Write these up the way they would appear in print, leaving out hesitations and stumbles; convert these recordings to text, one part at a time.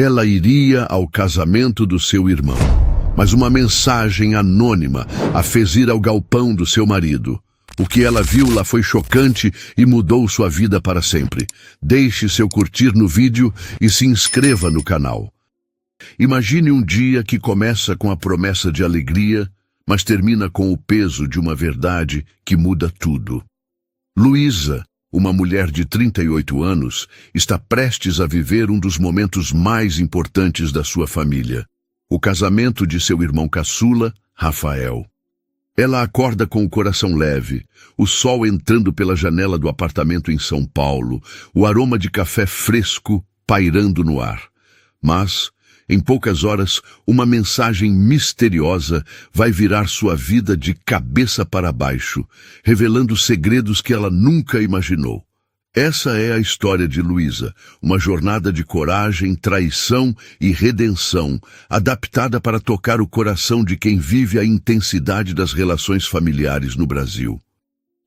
Ela iria ao casamento do seu irmão, mas uma mensagem anônima a fez ir ao galpão do seu marido. O que ela viu lá foi chocante e mudou sua vida para sempre. Deixe seu curtir no vídeo e se inscreva no canal. Imagine um dia que começa com a promessa de alegria, mas termina com o peso de uma verdade que muda tudo. Luísa, uma mulher de 38 anos, está prestes a viver um dos momentos mais importantes da sua família: o casamento de seu irmão caçula, Rafael. Ela acorda com o coração leve, o sol entrando pela janela do apartamento em São Paulo, o aroma de café fresco pairando no ar. Mas, em poucas horas, uma mensagem misteriosa vai virar sua vida de cabeça para baixo, revelando segredos que ela nunca imaginou. Essa é a história de Luísa, uma jornada de coragem, traição e redenção, adaptada para tocar o coração de quem vive a intensidade das relações familiares no Brasil.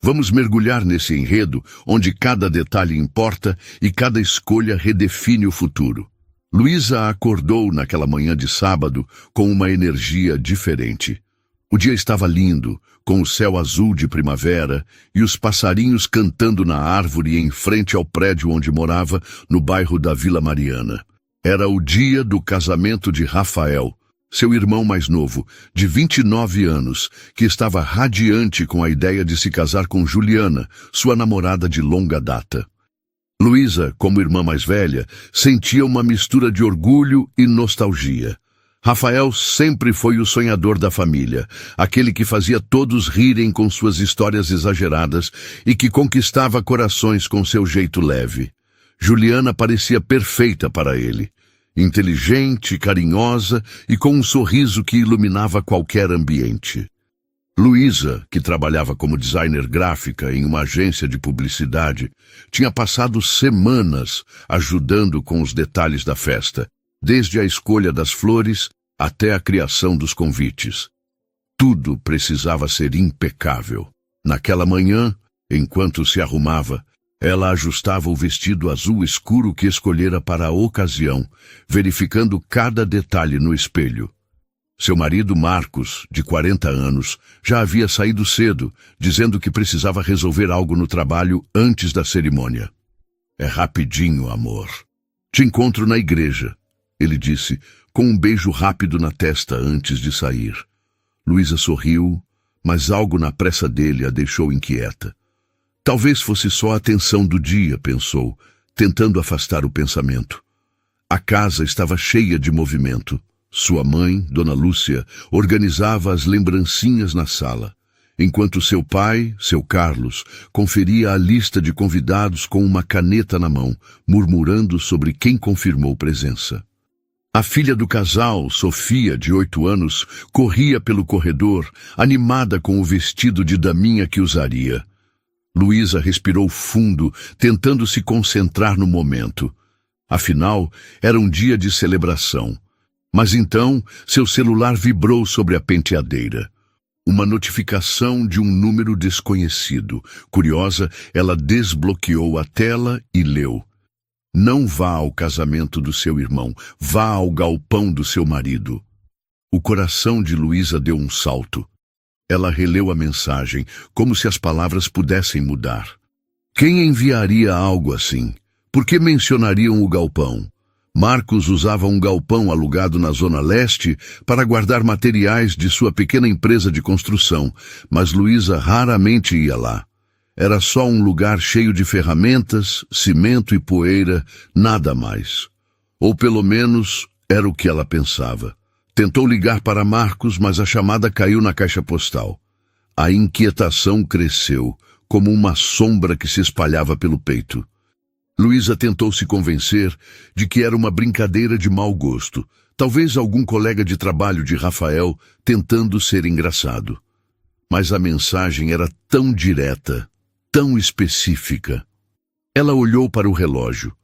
Vamos mergulhar nesse enredo, onde cada detalhe importa e cada escolha redefine o futuro. Luísa acordou naquela manhã de sábado com uma energia diferente. O dia estava lindo, com o céu azul de primavera e os passarinhos cantando na árvore em frente ao prédio onde morava, no bairro da Vila Mariana. Era o dia do casamento de Rafael, seu irmão mais novo, de 29 anos, que estava radiante com a ideia de se casar com Juliana, sua namorada de longa data. Luísa, como irmã mais velha, sentia uma mistura de orgulho e nostalgia. Rafael sempre foi o sonhador da família, aquele que fazia todos rirem com suas histórias exageradas e que conquistava corações com seu jeito leve. Juliana parecia perfeita para ele, inteligente, carinhosa e com um sorriso que iluminava qualquer ambiente. Luísa, que trabalhava como designer gráfica em uma agência de publicidade, tinha passado semanas ajudando com os detalhes da festa, desde a escolha das flores até a criação dos convites. Tudo precisava ser impecável. Naquela manhã, enquanto se arrumava, ela ajustava o vestido azul escuro que escolhera para a ocasião, verificando cada detalhe no espelho. Seu marido, Marcos, de 40 anos, já havia saído cedo, dizendo que precisava resolver algo no trabalho antes da cerimônia. "É rapidinho, amor. Te encontro na igreja", ele disse, com um beijo rápido na testa antes de sair. Luísa sorriu, mas algo na pressa dele a deixou inquieta. Talvez fosse só a tensão do dia, pensou, tentando afastar o pensamento. A casa estava cheia de movimento. Sua mãe, Dona Lúcia, organizava as lembrancinhas na sala, enquanto seu pai, seu Carlos, conferia a lista de convidados com uma caneta na mão, murmurando sobre quem confirmou presença. A filha do casal, Sofia, de 8 anos, corria pelo corredor, animada com o vestido de daminha que usaria. Luísa respirou fundo, tentando se concentrar no momento. Afinal, era um dia de celebração. Mas então, seu celular vibrou sobre a penteadeira. Uma notificação de um número desconhecido. Curiosa, ela desbloqueou a tela e leu: "Não vá ao casamento do seu irmão, vá ao galpão do seu marido." O coração de Luísa deu um salto. Ela releu a mensagem, como se as palavras pudessem mudar. Quem enviaria algo assim? Por que mencionariam o galpão? Marcos usava um galpão alugado na Zona Leste para guardar materiais de sua pequena empresa de construção, mas Luísa raramente ia lá. Era só um lugar cheio de ferramentas, cimento e poeira, nada mais. Ou pelo menos era o que ela pensava. Tentou ligar para Marcos, mas a chamada caiu na caixa postal. A inquietação cresceu, como uma sombra que se espalhava pelo peito. Luísa tentou se convencer de que era uma brincadeira de mau gosto, talvez algum colega de trabalho de Rafael tentando ser engraçado. Mas a mensagem era tão direta, tão específica. Ela olhou para o relógio.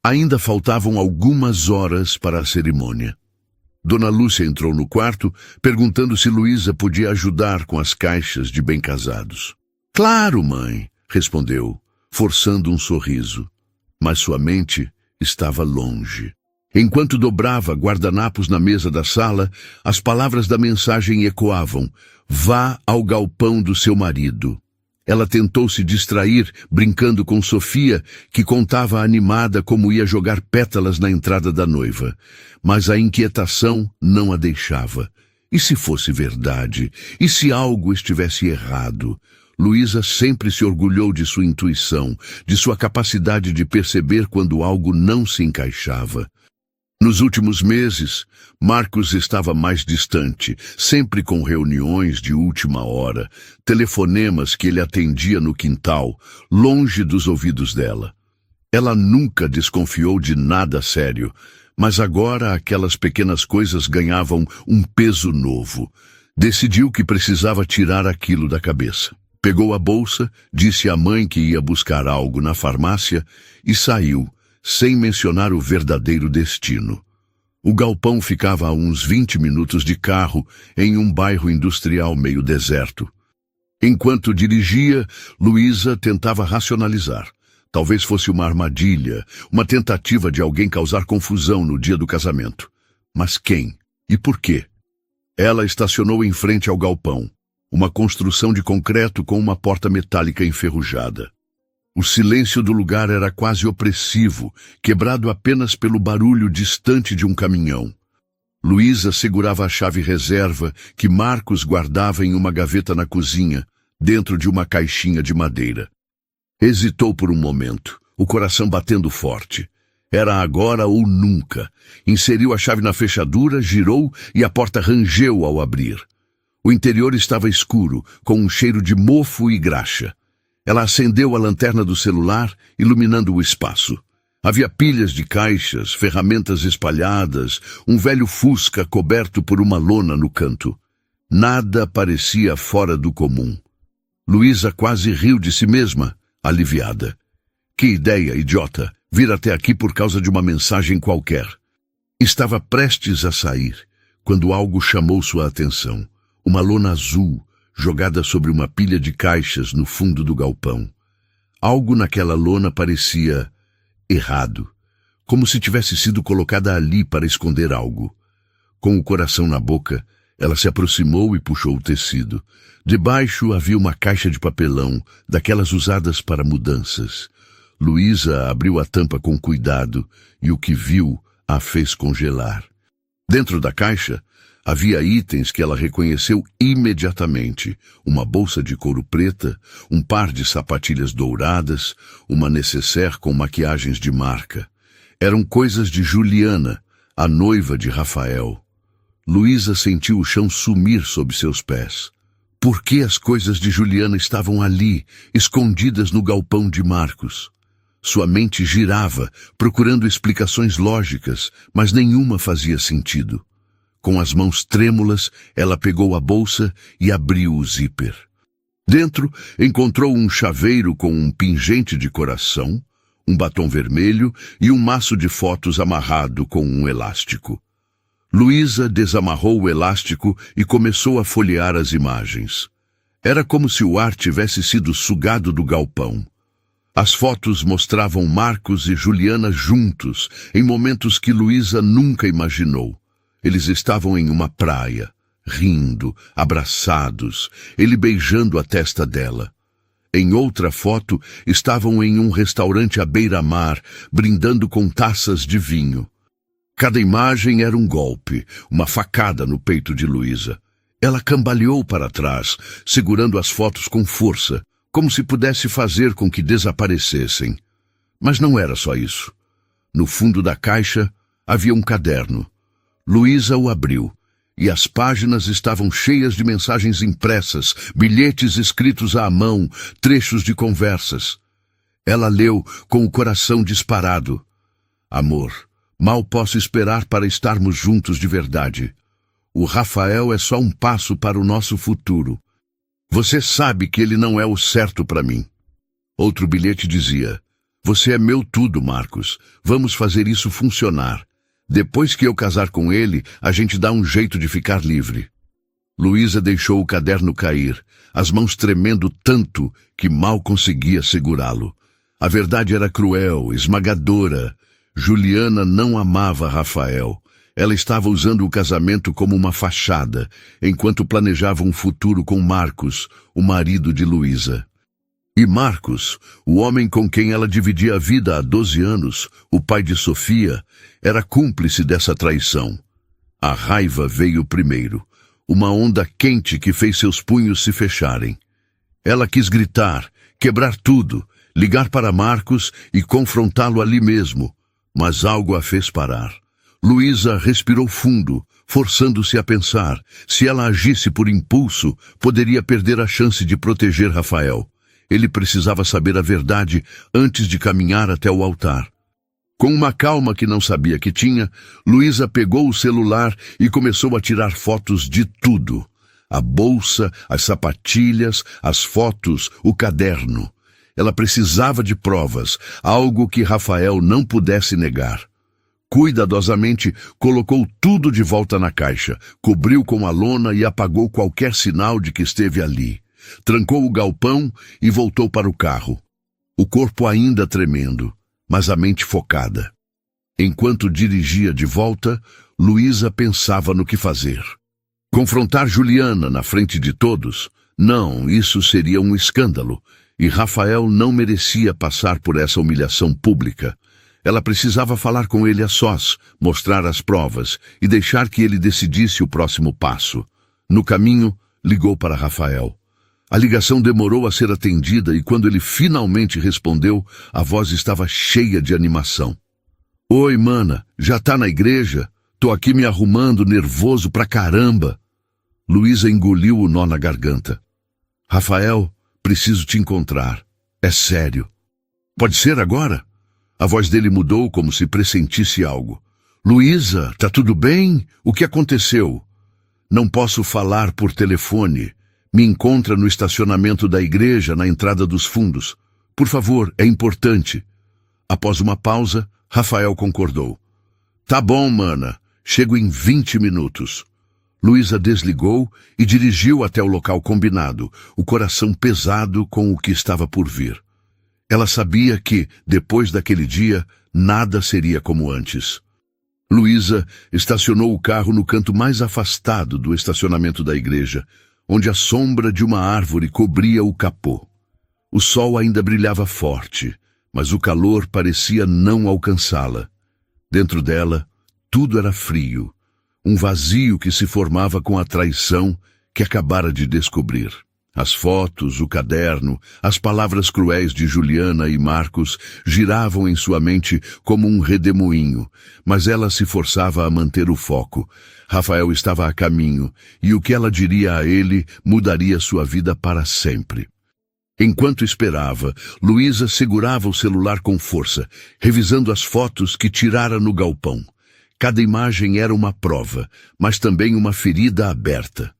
Ainda faltavam algumas horas para a cerimônia. Dona Lúcia entrou no quarto, perguntando se Luísa podia ajudar com as caixas de bem-casados. "Claro, mãe", respondeu, forçando um sorriso. Mas sua mente estava longe. Enquanto dobrava guardanapos na mesa da sala, as palavras da mensagem ecoavam: "Vá ao galpão do seu marido." Ela tentou se distrair, brincando com Sofia, que contava animada como ia jogar pétalas na entrada da noiva. Mas a inquietação não a deixava. E se fosse verdade? E se algo estivesse errado? Luísa sempre se orgulhou de sua intuição, de sua capacidade de perceber quando algo não se encaixava. Nos últimos meses, Marcos estava mais distante, sempre com reuniões de última hora, telefonemas que ele atendia no quintal, longe dos ouvidos dela. Ela nunca desconfiou de nada sério, mas agora aquelas pequenas coisas ganhavam um peso novo. Decidiu que precisava tirar aquilo da cabeça. Pegou a bolsa, disse à mãe que ia buscar algo na farmácia e saiu, sem mencionar o verdadeiro destino. O galpão ficava a uns 20 minutos de carro, em um bairro industrial meio deserto. Enquanto dirigia, Luísa tentava racionalizar. Talvez fosse uma armadilha, uma tentativa de alguém causar confusão no dia do casamento. Mas quem? E por quê? Ela estacionou em frente ao galpão, uma construção de concreto com uma porta metálica enferrujada. O silêncio do lugar era quase opressivo, quebrado apenas pelo barulho distante de um caminhão. Luísa segurava a chave reserva que Marcos guardava em uma gaveta na cozinha, dentro de uma caixinha de madeira. Hesitou por um momento, o coração batendo forte. Era agora ou nunca. Inseriu a chave na fechadura, girou e a porta rangeu ao abrir. O interior estava escuro, com um cheiro de mofo e graxa. Ela acendeu a lanterna do celular, iluminando o espaço. Havia pilhas de caixas, ferramentas espalhadas, um velho Fusca coberto por uma lona no canto. Nada parecia fora do comum. Luísa quase riu de si mesma, aliviada. Que ideia, idiota, vir até aqui por causa de uma mensagem qualquer. Estava prestes a sair, quando algo chamou sua atenção. Uma lona azul, jogada sobre uma pilha de caixas no fundo do galpão. Algo naquela lona parecia errado, como se tivesse sido colocada ali para esconder algo. Com o coração na boca, ela se aproximou e puxou o tecido. Debaixo havia uma caixa de papelão, daquelas usadas para mudanças. Luísa abriu a tampa com cuidado e o que viu a fez congelar. Dentro da caixa, havia itens que ela reconheceu imediatamente: uma bolsa de couro preta, um par de sapatilhas douradas, uma nécessaire com maquiagens de marca. Eram coisas de Juliana, a noiva de Rafael. Luísa sentiu o chão sumir sob seus pés. Por que as coisas de Juliana estavam ali, escondidas no galpão de Marcos? Sua mente girava, procurando explicações lógicas, mas nenhuma fazia sentido. Com as mãos trêmulas, ela pegou a bolsa e abriu o zíper. Dentro, encontrou um chaveiro com um pingente de coração, um batom vermelho e um maço de fotos amarrado com um elástico. Luísa desamarrou o elástico e começou a folhear as imagens. Era como se o ar tivesse sido sugado do galpão. As fotos mostravam Marcos e Juliana juntos, em momentos que Luísa nunca imaginou. Eles estavam em uma praia, rindo, abraçados, ele beijando a testa dela. Em outra foto, estavam em um restaurante à beira-mar, brindando com taças de vinho. Cada imagem era um golpe, uma facada no peito de Luísa. Ela cambaleou para trás, segurando as fotos com força, como se pudesse fazer com que desaparecessem. Mas não era só isso. No fundo da caixa havia um caderno. Luísa o abriu, e as páginas estavam cheias de mensagens impressas, bilhetes escritos à mão, trechos de conversas. Ela leu com o coração disparado. Amor, mal posso esperar para estarmos juntos de verdade. O Rafael é só um passo para o nosso futuro. Você sabe que ele não é o certo para mim. Outro bilhete dizia: você é meu tudo, Marcos. Vamos fazer isso funcionar. Depois que eu casar com ele, a gente dá um jeito de ficar livre. Luísa deixou o caderno cair, as mãos tremendo tanto que mal conseguia segurá-lo. A verdade era cruel, esmagadora. Juliana não amava Rafael. Ela estava usando o casamento como uma fachada, enquanto planejava um futuro com Marcos, o marido de Luísa. E Marcos, o homem com quem ela dividia a vida há 12 anos, o pai de Sofia, era cúmplice dessa traição. A raiva veio primeiro, uma onda quente que fez seus punhos se fecharem. Ela quis gritar, quebrar tudo, ligar para Marcos e confrontá-lo ali mesmo, mas algo a fez parar. Luísa respirou fundo, forçando-se a pensar. Se ela agisse por impulso, poderia perder a chance de proteger Rafael. Ele precisava saber a verdade antes de caminhar até o altar. Com uma calma que não sabia que tinha, Luísa pegou o celular e começou a tirar fotos de tudo. A bolsa, as sapatilhas, as fotos, o caderno. Ela precisava de provas, algo que Rafael não pudesse negar. Cuidadosamente, colocou tudo de volta na caixa, cobriu com a lona e apagou qualquer sinal de que esteve ali. Trancou o galpão e voltou para o carro. O corpo ainda tremendo, mas a mente focada. Enquanto dirigia de volta, Luísa pensava no que fazer. Confrontar Juliana na frente de todos? Não, isso seria um escândalo. E Rafael não merecia passar por essa humilhação pública. Ela precisava falar com ele a sós, mostrar as provas e deixar que ele decidisse o próximo passo. No caminho, ligou para Rafael. A ligação demorou a ser atendida e quando ele finalmente respondeu, a voz estava cheia de animação. Oi, mana, já tá na igreja? Tô aqui me arrumando, nervoso pra caramba. Luísa engoliu o nó na garganta. Rafael, preciso te encontrar. É sério. Pode ser agora? A voz dele mudou como se pressentisse algo. Luísa, tá tudo bem? O que aconteceu? Não posso falar por telefone. Me encontra no estacionamento da igreja, na entrada dos fundos. Por favor, é importante. Após uma pausa, Rafael concordou. Tá bom, mana. Chego em 20 minutos. Luísa desligou e dirigiu até o local combinado, o coração pesado com o que estava por vir. Ela sabia que, depois daquele dia, nada seria como antes. Luísa estacionou o carro no canto mais afastado do estacionamento da igreja, onde a sombra de uma árvore cobria o capô. O sol ainda brilhava forte, mas o calor parecia não alcançá-la. Dentro dela, tudo era frio, um vazio que se formava com a traição que acabara de descobrir. As fotos, o caderno, as palavras cruéis de Juliana e Marcos giravam em sua mente como um redemoinho, mas ela se forçava a manter o foco. Rafael estava a caminho, e o que ela diria a ele mudaria sua vida para sempre. Enquanto esperava, Luísa segurava o celular com força, revisando as fotos que tirara no galpão. Cada imagem era uma prova, mas também uma ferida aberta.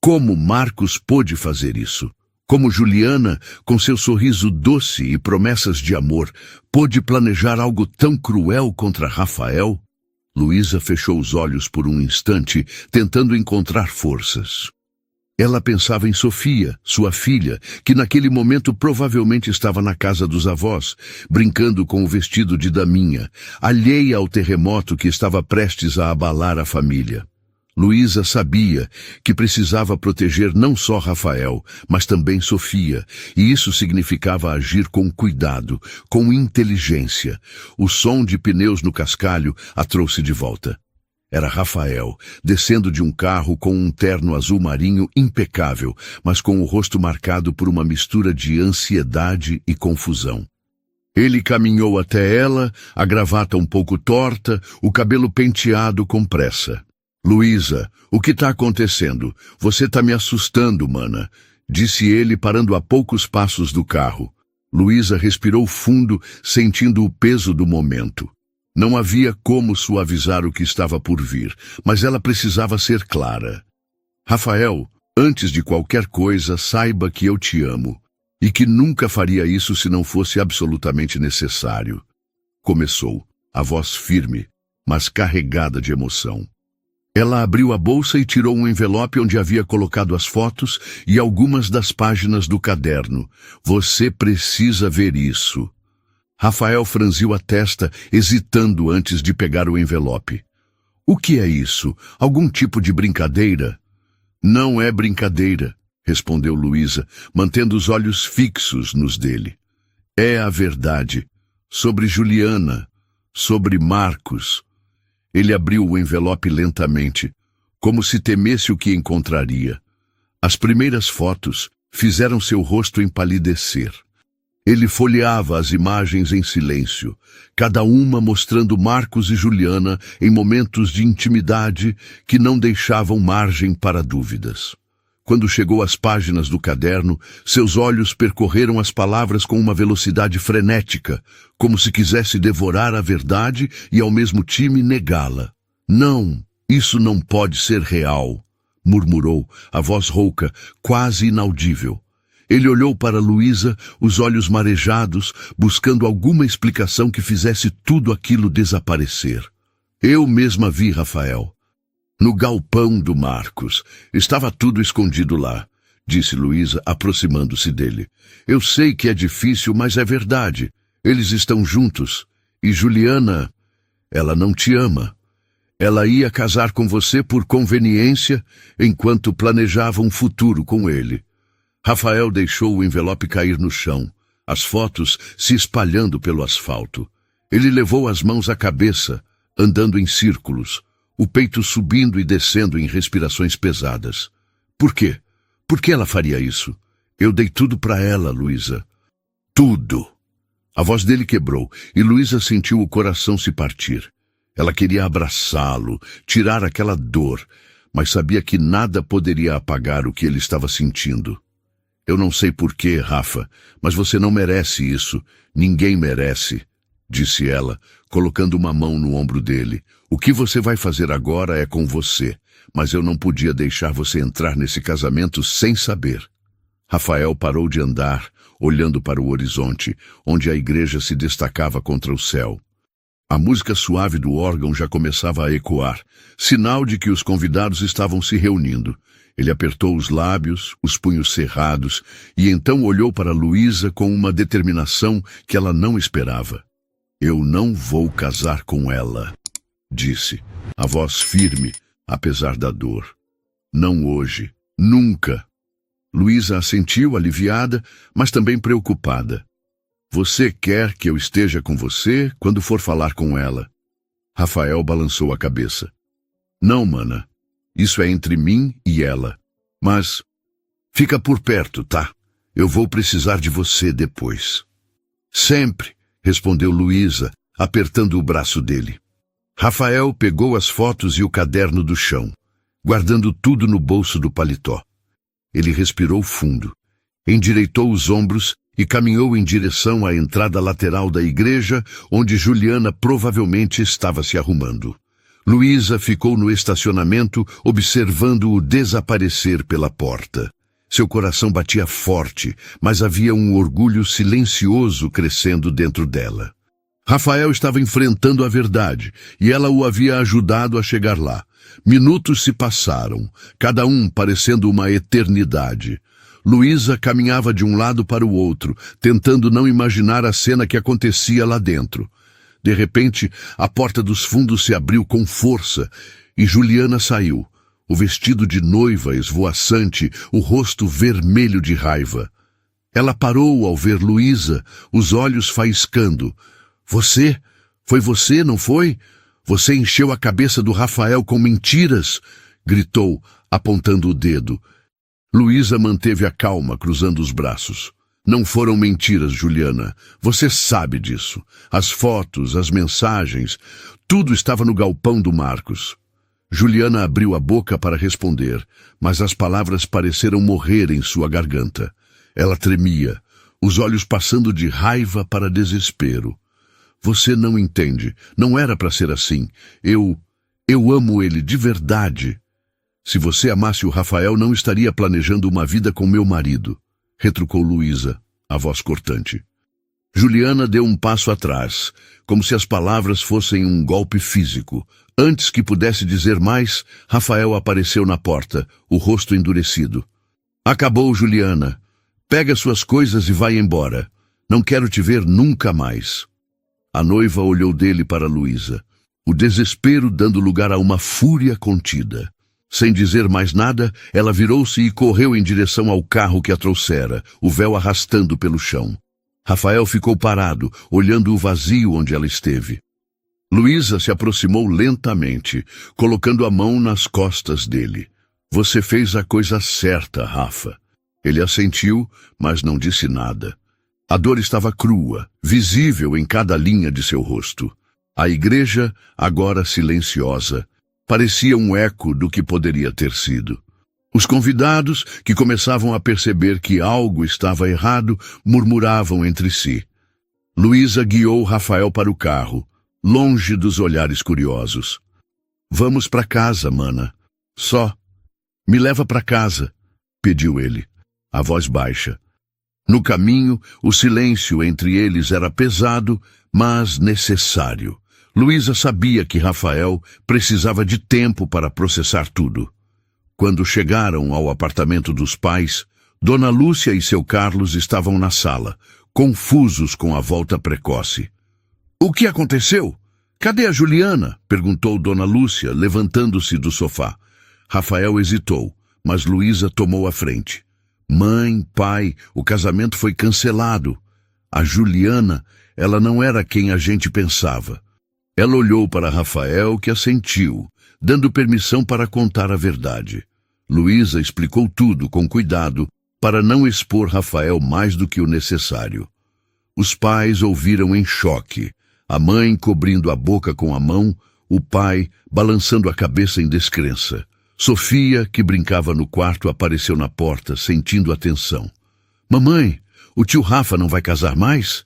Como Marcos pôde fazer isso? Como Juliana, com seu sorriso doce e promessas de amor, pôde planejar algo tão cruel contra Rafael? Luísa fechou os olhos por um instante, tentando encontrar forças. Ela pensava em Sofia, sua filha, que naquele momento provavelmente estava na casa dos avós, brincando com o vestido de daminha, alheia ao terremoto que estava prestes a abalar a família. Luísa sabia que precisava proteger não só Rafael, mas também Sofia, e isso significava agir com cuidado, com inteligência. O som de pneus no cascalho a trouxe de volta. Era Rafael, descendo de um carro com um terno azul marinho impecável, mas com o rosto marcado por uma mistura de ansiedade e confusão. Ele caminhou até ela, a gravata um pouco torta, o cabelo penteado com pressa. Luísa, o que está acontecendo? Você está me assustando, mana, disse ele parando a poucos passos do carro. Luísa respirou fundo, sentindo o peso do momento. Não havia como suavizar o que estava por vir, mas ela precisava ser clara. Rafael, antes de qualquer coisa, saiba que eu te amo, e que nunca faria isso se não fosse absolutamente necessário. Começou, a voz firme, mas carregada de emoção. Ela abriu a bolsa e tirou um envelope onde havia colocado as fotos e algumas das páginas do caderno. Você precisa ver isso. Rafael franziu a testa, hesitando antes de pegar o envelope. O que é isso? Algum tipo de brincadeira? Não é brincadeira, respondeu Luísa, mantendo os olhos fixos nos dele. É a verdade. Sobre Juliana. Sobre Marcos. Ele abriu o envelope lentamente, como se temesse o que encontraria. As primeiras fotos fizeram seu rosto empalidecer. Ele folheava as imagens em silêncio, cada uma mostrando Marcos e Juliana em momentos de intimidade que não deixavam margem para dúvidas. Quando chegou às páginas do caderno, seus olhos percorreram as palavras com uma velocidade frenética, como se quisesse devorar a verdade e ao mesmo tempo negá-la. Não, isso não pode ser real, murmurou, a voz rouca, quase inaudível. Ele olhou para Luísa, os olhos marejados, buscando alguma explicação que fizesse tudo aquilo desaparecer. Eu mesma vi Rafael. No galpão do Marcos. Estava tudo escondido lá, disse Luísa, aproximando-se dele. Eu sei que é difícil, mas é verdade. Eles estão juntos. E Juliana, ela não te ama. Ela ia casar com você por conveniência, enquanto planejava um futuro com ele. Rafael deixou o envelope cair no chão, as fotos se espalhando pelo asfalto. Ele levou as mãos à cabeça, andando em círculos, o peito subindo e descendo em respirações pesadas. Por quê? Por que ela faria isso? Eu dei tudo para ela, Luísa. Tudo! A voz dele quebrou, e Luísa sentiu o coração se partir. Ela queria abraçá-lo, tirar aquela dor, mas sabia que nada poderia apagar o que ele estava sentindo. Eu não sei porquê, Rafa, mas você não merece isso. Ninguém merece, disse ela, colocando uma mão no ombro dele. O que você vai fazer agora é com você, mas eu não podia deixar você entrar nesse casamento sem saber. Rafael parou de andar, olhando para o horizonte, onde a igreja se destacava contra o céu. A música suave do órgão já começava a ecoar, sinal de que os convidados estavam se reunindo. Ele apertou os lábios, os punhos cerrados, e então olhou para Luísa com uma determinação que ela não esperava. Eu não vou casar com ela, disse, a voz firme, apesar da dor. Não hoje, nunca. Luísa assentiu, aliviada, mas também preocupada. Você quer que eu esteja com você quando for falar com ela? Rafael balançou a cabeça. Não, mana. Isso é entre mim e ela. Mas fica por perto, tá? Eu vou precisar de você depois. Sempre, respondeu Luísa, apertando o braço dele. Rafael pegou as fotos e o caderno do chão, guardando tudo no bolso do paletó. Ele respirou fundo, endireitou os ombros e caminhou em direção à entrada lateral da igreja, onde Juliana provavelmente estava se arrumando. Luísa ficou no estacionamento, observando-o desaparecer pela porta. Seu coração batia forte, mas havia um orgulho silencioso crescendo dentro dela. Rafael estava enfrentando a verdade, e ela o havia ajudado a chegar lá. Minutos se passaram, cada um parecendo uma eternidade. Luísa caminhava de um lado para o outro, tentando não imaginar a cena que acontecia lá dentro. De repente, a porta dos fundos se abriu com força e Juliana saiu, o vestido de noiva esvoaçante, o rosto vermelho de raiva. Ela parou ao ver Luísa, os olhos faiscando. Você? Foi você, não foi? Você encheu a cabeça do Rafael com mentiras? Gritou, apontando o dedo. Luísa manteve a calma, cruzando os braços. Não foram mentiras, Juliana. Você sabe disso. As fotos, as mensagens, tudo estava no galpão do Marcos. Juliana abriu a boca para responder, mas as palavras pareceram morrer em sua garganta. Ela tremia, os olhos passando de raiva para desespero. Você não entende. Não era para ser assim. Eu amo ele de verdade. Se você amasse o Rafael, não estaria planejando uma vida com meu marido, retrucou Luísa, a voz cortante. Juliana deu um passo atrás, como se as palavras fossem um golpe físico. Antes que pudesse dizer mais, Rafael apareceu na porta, o rosto endurecido. Acabou, Juliana. Pega suas coisas e vai embora. Não quero te ver nunca mais. A noiva olhou dele para Luísa, o desespero dando lugar a uma fúria contida. Sem dizer mais nada, ela virou-se e correu em direção ao carro que a trouxera, o véu arrastando pelo chão. Rafael ficou parado, olhando o vazio onde ela esteve. Luísa se aproximou lentamente, colocando a mão nas costas dele. Você fez a coisa certa, Rafa. Ele assentiu, mas não disse nada. A dor estava crua, visível em cada linha de seu rosto. A igreja, agora silenciosa, parecia um eco do que poderia ter sido. Os convidados, que começavam a perceber que algo estava errado, murmuravam entre si. Luísa guiou Rafael para o carro, longe dos olhares curiosos. Vamos para casa, mana. Só. Me leva para casa, pediu ele, a voz baixa. No caminho, o silêncio entre eles era pesado, mas necessário. Luísa sabia que Rafael precisava de tempo para processar tudo. Quando chegaram ao apartamento dos pais, Dona Lúcia e seu Carlos estavam na sala, confusos com a volta precoce. O que aconteceu? Cadê a Juliana? Perguntou Dona Lúcia, levantando-se do sofá. Rafael hesitou, mas Luísa tomou a frente. Mãe, pai, o casamento foi cancelado. A Juliana, ela não era quem a gente pensava. Ela olhou para Rafael, que assentiu, dando permissão para contar a verdade. Luísa explicou tudo com cuidado, para não expor Rafael mais do que o necessário. Os pais ouviram em choque, a mãe cobrindo a boca com a mão, o pai balançando a cabeça em descrença. Sofia, que brincava no quarto, apareceu na porta, sentindo a tensão. Mamãe, o tio Rafa não vai casar mais?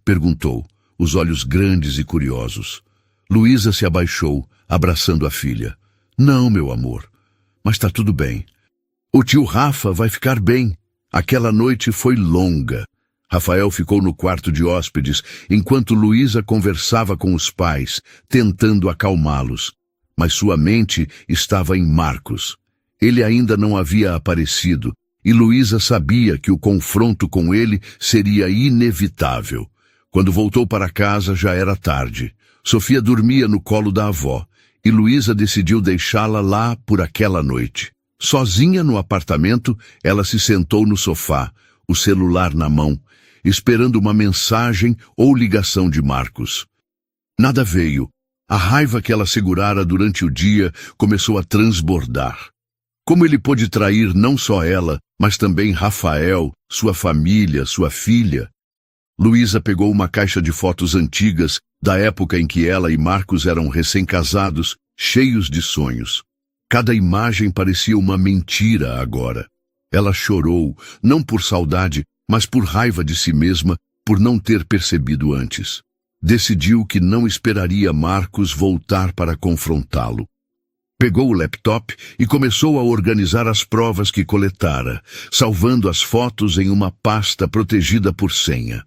Perguntou, os olhos grandes e curiosos. Luísa se abaixou, abraçando a filha. Não, meu amor, mas está tudo bem. O tio Rafa vai ficar bem. Aquela noite foi longa. Rafael ficou no quarto de hóspedes, enquanto Luísa conversava com os pais, tentando acalmá-los. Mas sua mente estava em Marcos. Ele ainda não havia aparecido, e Luísa sabia que o confronto com ele seria inevitável. Quando voltou para casa, já era tarde. Sofia dormia no colo da avó, e Luísa decidiu deixá-la lá por aquela noite. Sozinha no apartamento, ela se sentou no sofá, o celular na mão, esperando uma mensagem ou ligação de Marcos. Nada veio. A raiva que ela segurara durante o dia começou a transbordar. Como ele pôde trair não só ela, mas também Rafael, sua família, sua filha? Luísa pegou uma caixa de fotos antigas da época em que ela e Marcos eram recém-casados, cheios de sonhos. Cada imagem parecia uma mentira agora. Ela chorou, não por saudade, mas por raiva de si mesma, por não ter percebido antes. Decidiu que não esperaria Marcos voltar para confrontá-lo. Pegou o laptop e começou a organizar as provas que coletara, salvando as fotos em uma pasta protegida por senha.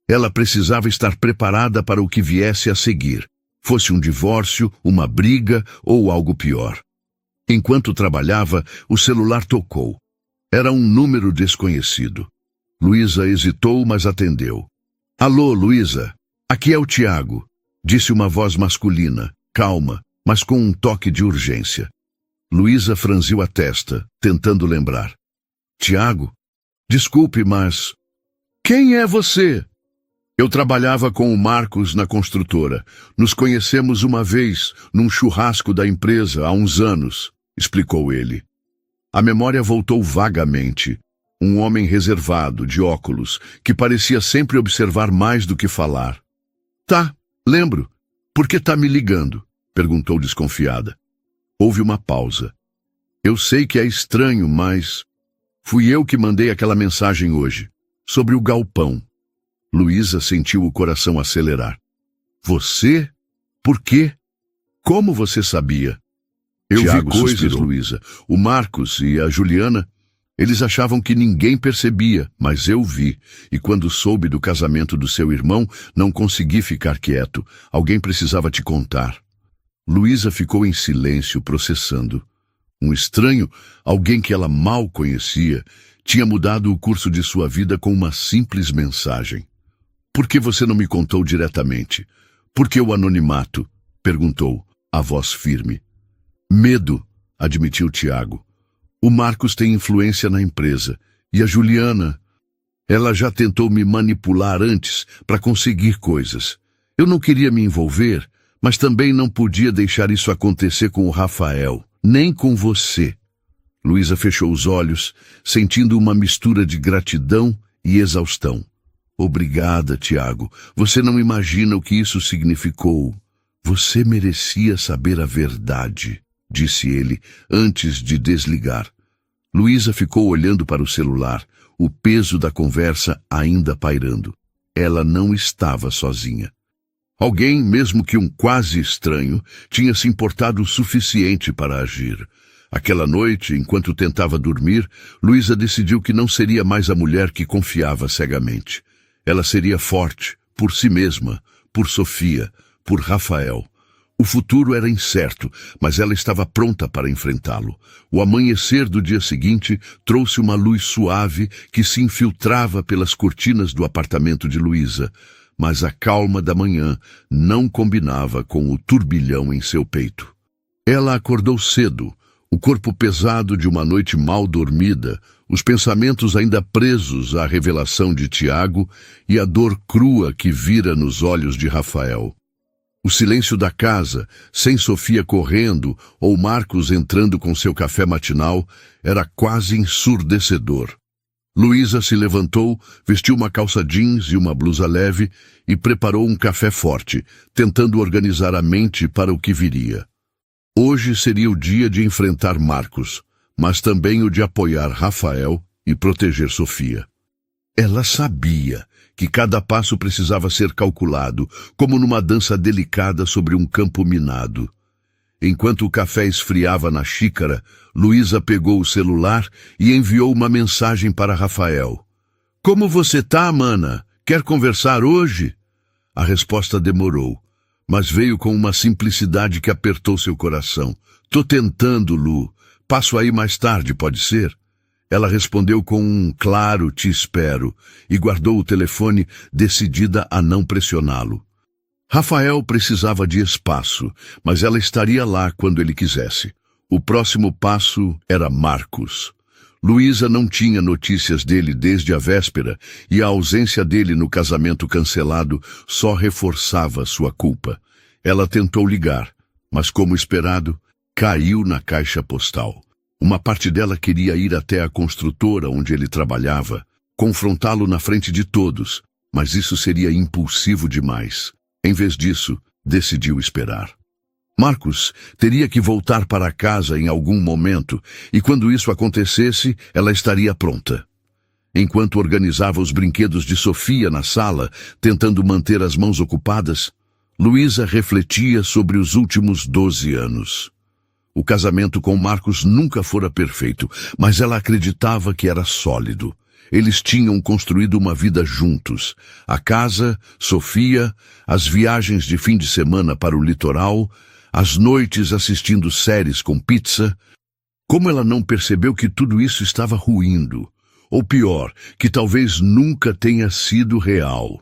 Ela precisava estar preparada para o que viesse a seguir, fosse um divórcio, uma briga ou algo pior. Enquanto trabalhava, o celular tocou. Era um número desconhecido. Luísa hesitou, mas atendeu. Alô, Luísa, aqui é o Tiago, disse uma voz masculina, calma, mas com um toque de urgência. Luísa franziu a testa, tentando lembrar. Tiago? Desculpe, mas... Quem é você? Eu trabalhava com o Marcos na construtora. Nos conhecemos uma vez, num churrasco da empresa, há uns anos, explicou ele. A memória voltou vagamente. Um homem reservado, de óculos, que parecia sempre observar mais do que falar. Tá, lembro. Por que tá me ligando? Perguntou desconfiada. Houve uma pausa. Eu sei que é estranho, mas... Fui eu que mandei aquela mensagem hoje, sobre o galpão. Luísa sentiu o coração acelerar. Você? Por quê? Como você sabia? Eu Tiago vi coisas, suspirou. Luísa. O Marcos e a Juliana, eles achavam que ninguém percebia, mas eu vi. E quando soube do casamento do seu irmão, não consegui ficar quieto. Alguém precisava te contar. Luísa ficou em silêncio, processando. Um estranho, alguém que ela mal conhecia, tinha mudado o curso de sua vida com uma simples mensagem. Por que você não me contou diretamente? Por que o anonimato? Perguntou, a voz firme. Medo, admitiu Tiago. O Marcos tem influência na empresa. E a Juliana? Ela já tentou me manipular antes para conseguir coisas. Eu não queria me envolver, mas também não podia deixar isso acontecer com o Rafael, nem com você. Luísa fechou os olhos, sentindo uma mistura de gratidão e exaustão. Obrigada, Tiago. Você não imagina o que isso significou. Você merecia saber a verdade, disse ele, antes de desligar. Luísa ficou olhando para o celular, o peso da conversa ainda pairando. Ela não estava sozinha. Alguém, mesmo que um quase estranho, tinha se importado o suficiente para agir. Aquela noite, enquanto tentava dormir, Luísa decidiu que não seria mais a mulher que confiava cegamente. Ela seria forte, por si mesma, por Sofia, por Rafael. O futuro era incerto, mas ela estava pronta para enfrentá-lo. O amanhecer do dia seguinte trouxe uma luz suave que se infiltrava pelas cortinas do apartamento de Luísa, mas a calma da manhã não combinava com o turbilhão em seu peito. Ela acordou cedo, o corpo pesado de uma noite mal dormida, os pensamentos ainda presos à revelação de Tiago e a dor crua que vira nos olhos de Rafael. O silêncio da casa, sem Sofia correndo ou Marcos entrando com seu café matinal, era quase ensurdecedor. Luísa se levantou, vestiu uma calça jeans e uma blusa leve e preparou um café forte, tentando organizar a mente para o que viria. Hoje seria o dia de enfrentar Marcos, mas também o de apoiar Rafael e proteger Sofia. Ela sabia que cada passo precisava ser calculado, como numa dança delicada sobre um campo minado. Enquanto o café esfriava na xícara, Luísa pegou o celular e enviou uma mensagem para Rafael. Como você tá, mana? Quer conversar hoje? A resposta demorou, mas veio com uma simplicidade que apertou seu coração. Tô tentando, Lu. Passo aí mais tarde, pode ser? Ela respondeu com um claro te espero e guardou o telefone, decidida a não pressioná-lo. Rafael precisava de espaço, mas ela estaria lá quando ele quisesse. O próximo passo era Marcos. Luísa não tinha notícias dele desde a véspera e a ausência dele no casamento cancelado só reforçava sua culpa. Ela tentou ligar, mas, como esperado, caiu na caixa postal. Uma parte dela queria ir até a construtora onde ele trabalhava, confrontá-lo na frente de todos, mas isso seria impulsivo demais. Em vez disso, decidiu esperar. Marcos teria que voltar para casa em algum momento, e quando isso acontecesse, ela estaria pronta. Enquanto organizava os brinquedos de Sofia na sala, tentando manter as mãos ocupadas, Luísa refletia sobre os últimos 12 anos. O casamento com Marcos nunca fora perfeito, mas ela acreditava que era sólido. Eles tinham construído uma vida juntos. A casa, Sofia, as viagens de fim de semana para o litoral, as noites assistindo séries com pizza. Como ela não percebeu que tudo isso estava ruindo? Ou pior, que talvez nunca tenha sido real.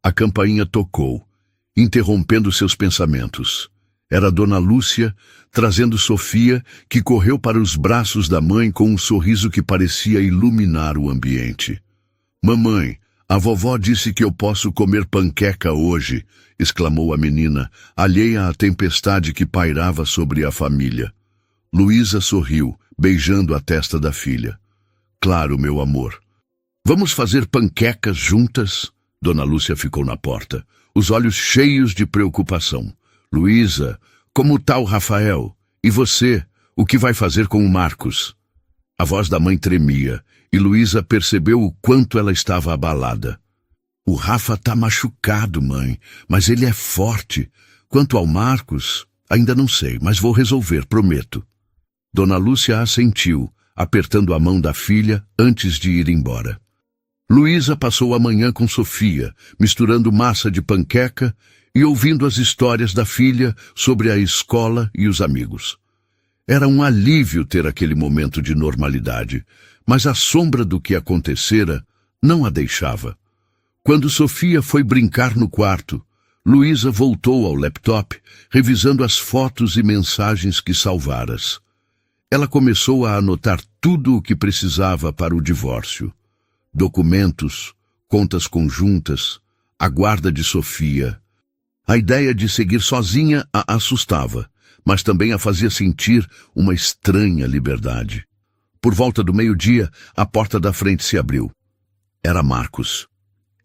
A campainha tocou, interrompendo seus pensamentos. Era Dona Lúcia, trazendo Sofia, que correu para os braços da mãe com um sorriso que parecia iluminar o ambiente. Mamãe, a vovó disse que eu posso comer panqueca hoje, exclamou a menina, alheia à tempestade que pairava sobre a família. Luísa sorriu, beijando a testa da filha. Claro, meu amor. Vamos fazer panquecas juntas? Dona Lúcia ficou na porta, os olhos cheios de preocupação. Luísa, como tá o Rafael? E você, o que vai fazer com o Marcos? A voz da mãe tremia, e Luísa percebeu o quanto ela estava abalada. O Rafa tá machucado, mãe, mas ele é forte. Quanto ao Marcos, ainda não sei, mas vou resolver, prometo. Dona Lúcia assentiu, apertando a mão da filha antes de ir embora. Luísa passou a manhã com Sofia, misturando massa de panqueca e ouvindo as histórias da filha sobre a escola e os amigos. Era um alívio ter aquele momento de normalidade, mas a sombra do que acontecera não a deixava. Quando Sofia foi brincar no quarto, Luísa voltou ao laptop, revisando as fotos e mensagens que salvaras. Ela começou a anotar tudo o que precisava para o divórcio. Documentos, contas conjuntas, a guarda de Sofia. A ideia de seguir sozinha a assustava, mas também a fazia sentir uma estranha liberdade. Por volta do meio-dia, a porta da frente se abriu. Era Marcos.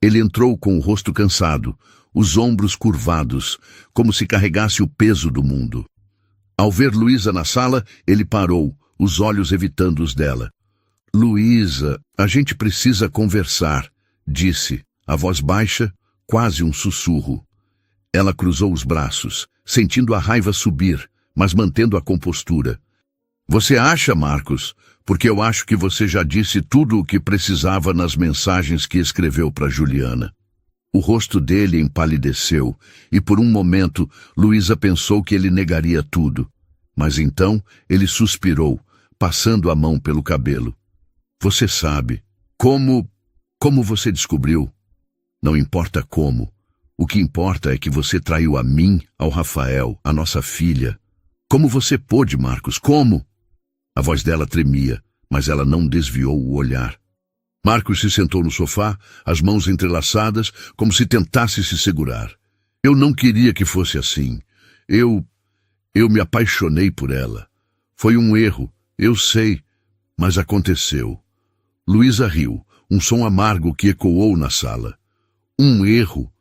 Ele entrou com o rosto cansado, os ombros curvados, como se carregasse o peso do mundo. Ao ver Luísa na sala, ele parou, os olhos evitando os dela. Luísa, a gente precisa conversar, disse, a voz baixa, quase um sussurro. Ela cruzou os braços, sentindo a raiva subir, mas mantendo a compostura. Você acha, Marcos? Porque eu acho que você já disse tudo o que precisava nas mensagens que escreveu para Juliana. O rosto dele empalideceu, e por um momento Luísa pensou que ele negaria tudo. Mas então ele suspirou, passando a mão pelo cabelo. Você sabe. Como você descobriu? Não importa como. O que importa é que você traiu a mim, ao Rafael, a nossa filha. Como você pôde, Marcos? Como? A voz dela tremia, mas ela não desviou o olhar. Marcos se sentou no sofá, as mãos entrelaçadas, como se tentasse se segurar. Eu não queria que fosse assim. Eu me apaixonei por ela. Foi um erro, eu sei, mas aconteceu. Luísa riu, um som amargo que ecoou na sala. Um erro?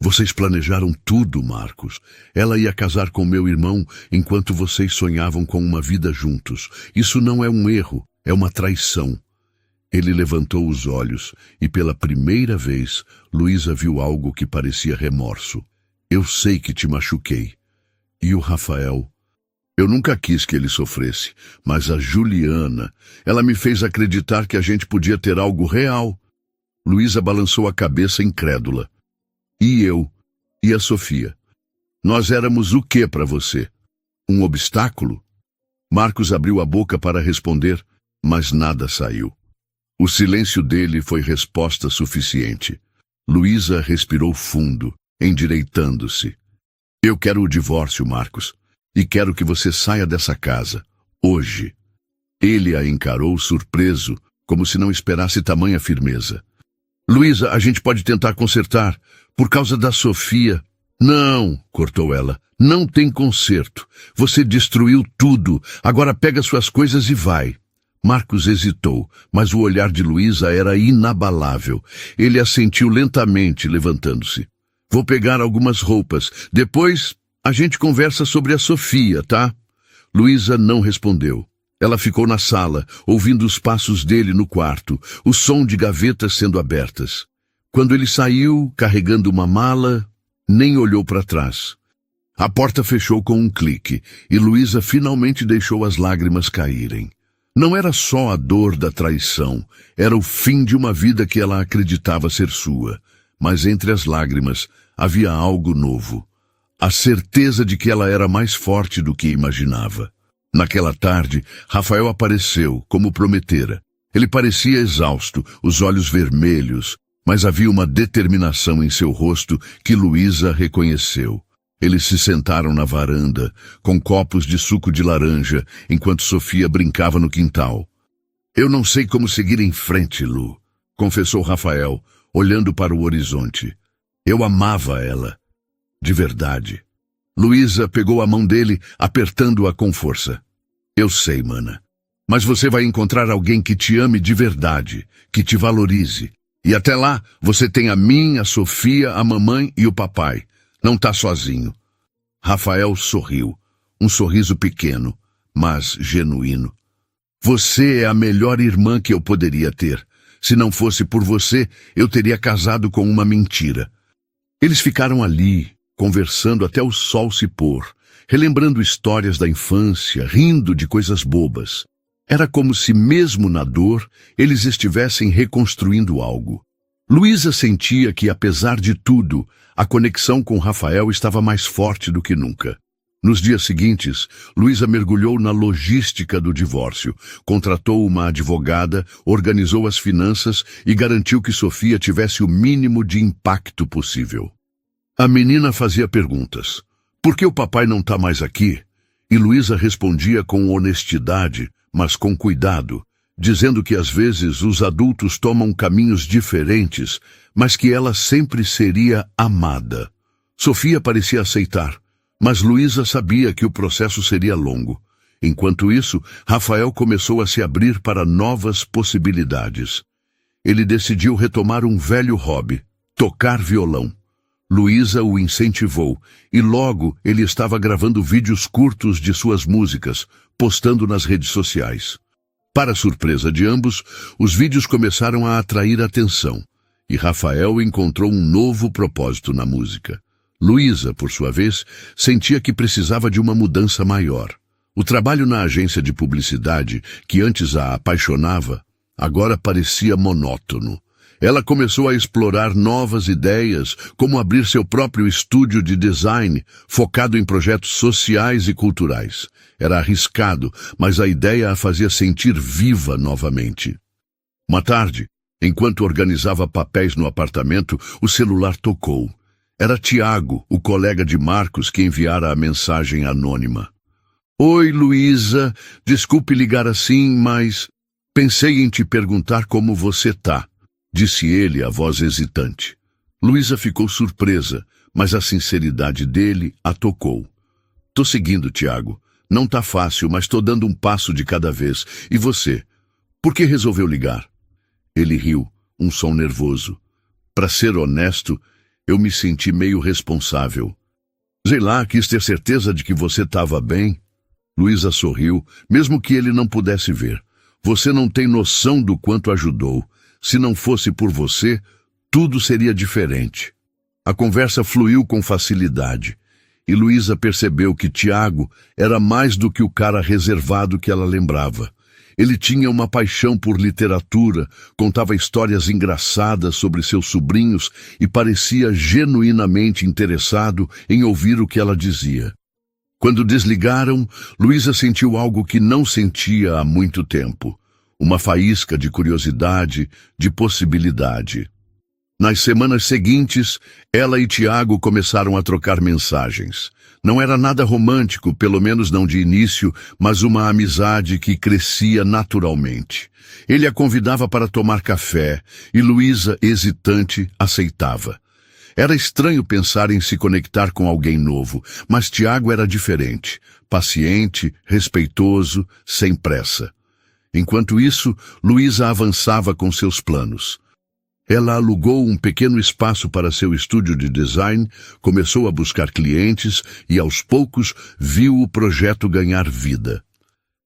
Vocês planejaram tudo, Marcos. Ela ia casar com meu irmão enquanto vocês sonhavam com uma vida juntos. Isso não é um erro, é uma traição. Ele levantou os olhos e pela primeira vez Luísa viu algo que parecia remorso. Eu sei que te machuquei. E o Rafael? Eu nunca quis que ele sofresse, mas a Juliana, ela me fez acreditar que a gente podia ter algo real. Luísa balançou a cabeça incrédula. E eu? E a Sofia? Nós éramos o quê para você? Um obstáculo? Marcos abriu a boca para responder, mas nada saiu. O silêncio dele foi resposta suficiente. Luísa respirou fundo, endireitando-se. Eu quero o divórcio, Marcos, e quero que você saia dessa casa, hoje. Ele a encarou surpreso, como se não esperasse tamanha firmeza. Luísa, a gente pode tentar consertar. Por causa da Sofia. Não, cortou ela. Não tem conserto. Você destruiu tudo. Agora pega suas coisas e vai. Marcos hesitou, mas o olhar de Luísa era inabalável. Ele assentiu lentamente, levantando-se. Vou pegar algumas roupas. Depois a gente conversa sobre a Sofia, tá? Luísa não respondeu. Ela ficou na sala, ouvindo os passos dele no quarto, o som de gavetas sendo abertas. Quando ele saiu, carregando uma mala, nem olhou para trás. A porta fechou com um clique, e Luísa finalmente deixou as lágrimas caírem. Não era só a dor da traição, era o fim de uma vida que ela acreditava ser sua. Mas entre as lágrimas havia algo novo. A certeza de que ela era mais forte do que imaginava. Naquela tarde, Rafael apareceu, como prometera. Ele parecia exausto, os olhos vermelhos, mas havia uma determinação em seu rosto que Luísa reconheceu. Eles se sentaram na varanda, com copos de suco de laranja, enquanto Sofia brincava no quintal. Eu não sei como seguir em frente, Lu, confessou Rafael, olhando para o horizonte. Eu amava ela. De verdade. Luísa pegou a mão dele, apertando-a com força. Eu sei, mana. Mas você vai encontrar alguém que te ame de verdade, que te valorize. E até lá, você tem a mim, a Sofia, a mamãe e o papai. Não tá sozinho. Rafael sorriu. Um sorriso pequeno, mas genuíno. Você é a melhor irmã que eu poderia ter. Se não fosse por você, eu teria casado com uma mentira. Eles ficaram ali, conversando até o sol se pôr, relembrando histórias da infância, rindo de coisas bobas. Era como se, mesmo na dor, eles estivessem reconstruindo algo. Luísa sentia que, apesar de tudo, a conexão com Rafael estava mais forte do que nunca. Nos dias seguintes, Luísa mergulhou na logística do divórcio, contratou uma advogada, organizou as finanças e garantiu que Sofia tivesse o mínimo de impacto possível. A menina fazia perguntas. Por que o papai não está mais aqui? E Luísa respondia com honestidade, mas com cuidado, dizendo que às vezes os adultos tomam caminhos diferentes, mas que ela sempre seria amada. Sofia parecia aceitar, mas Luísa sabia que o processo seria longo. Enquanto isso, Rafael começou a se abrir para novas possibilidades. Ele decidiu retomar um velho hobby, tocar violão. Luísa o incentivou, e logo ele estava gravando vídeos curtos de suas músicas, postando nas redes sociais. Para surpresa de ambos, os vídeos começaram a atrair atenção, e Rafael encontrou um novo propósito na música. Luísa, por sua vez, sentia que precisava de uma mudança maior. O trabalho na agência de publicidade, que antes a apaixonava, agora parecia monótono. Ela começou a explorar novas ideias, como abrir seu próprio estúdio de design, focado em projetos sociais e culturais. Era arriscado, mas a ideia a fazia sentir viva novamente. Uma tarde, enquanto organizava papéis no apartamento, o celular tocou. Era Tiago, o colega de Marcos, que enviara a mensagem anônima. Oi, Luísa, desculpe ligar assim, mas pensei em te perguntar como você tá, disse ele, a voz hesitante. Luísa ficou surpresa, mas a sinceridade dele a tocou. Tô seguindo, Tiago. Não tá fácil, mas tô dando um passo de cada vez. E você? Por que resolveu ligar? Ele riu, um som nervoso. Para ser honesto, eu me senti meio responsável. Sei lá, quis ter certeza de que você estava bem. Luísa sorriu, mesmo que ele não pudesse ver. Você não tem noção do quanto ajudou. Se não fosse por você, tudo seria diferente. A conversa fluiu com facilidade, e Luísa percebeu que Tiago era mais do que o cara reservado que ela lembrava. Ele tinha uma paixão por literatura, contava histórias engraçadas sobre seus sobrinhos e parecia genuinamente interessado em ouvir o que ela dizia. Quando desligaram, Luísa sentiu algo que não sentia há muito tempo. Uma faísca de curiosidade, de possibilidade. Nas semanas seguintes, ela e Tiago começaram a trocar mensagens. Não era nada romântico, pelo menos não de início, mas uma amizade que crescia naturalmente. Ele a convidava para tomar café, e Luísa, hesitante, aceitava. Era estranho pensar em se conectar com alguém novo, mas Tiago era diferente, paciente, respeitoso, sem pressa. Enquanto isso, Luísa avançava com seus planos. Ela alugou um pequeno espaço para seu estúdio de design, começou a buscar clientes e, aos poucos, viu o projeto ganhar vida.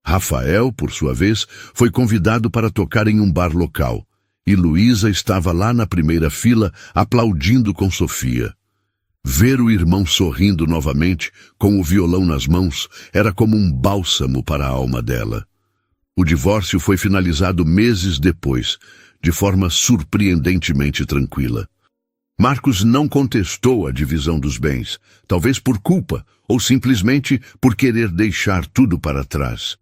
Rafael, por sua vez, foi convidado para tocar em um bar local, e Luísa estava lá na primeira fila, aplaudindo com Sofia. Ver o irmão sorrindo novamente, com o violão nas mãos, era como um bálsamo para a alma dela. O divórcio foi finalizado meses depois, de forma surpreendentemente tranquila. Marcos não contestou a divisão dos bens, talvez por culpa, ou simplesmente por querer deixar tudo para trás.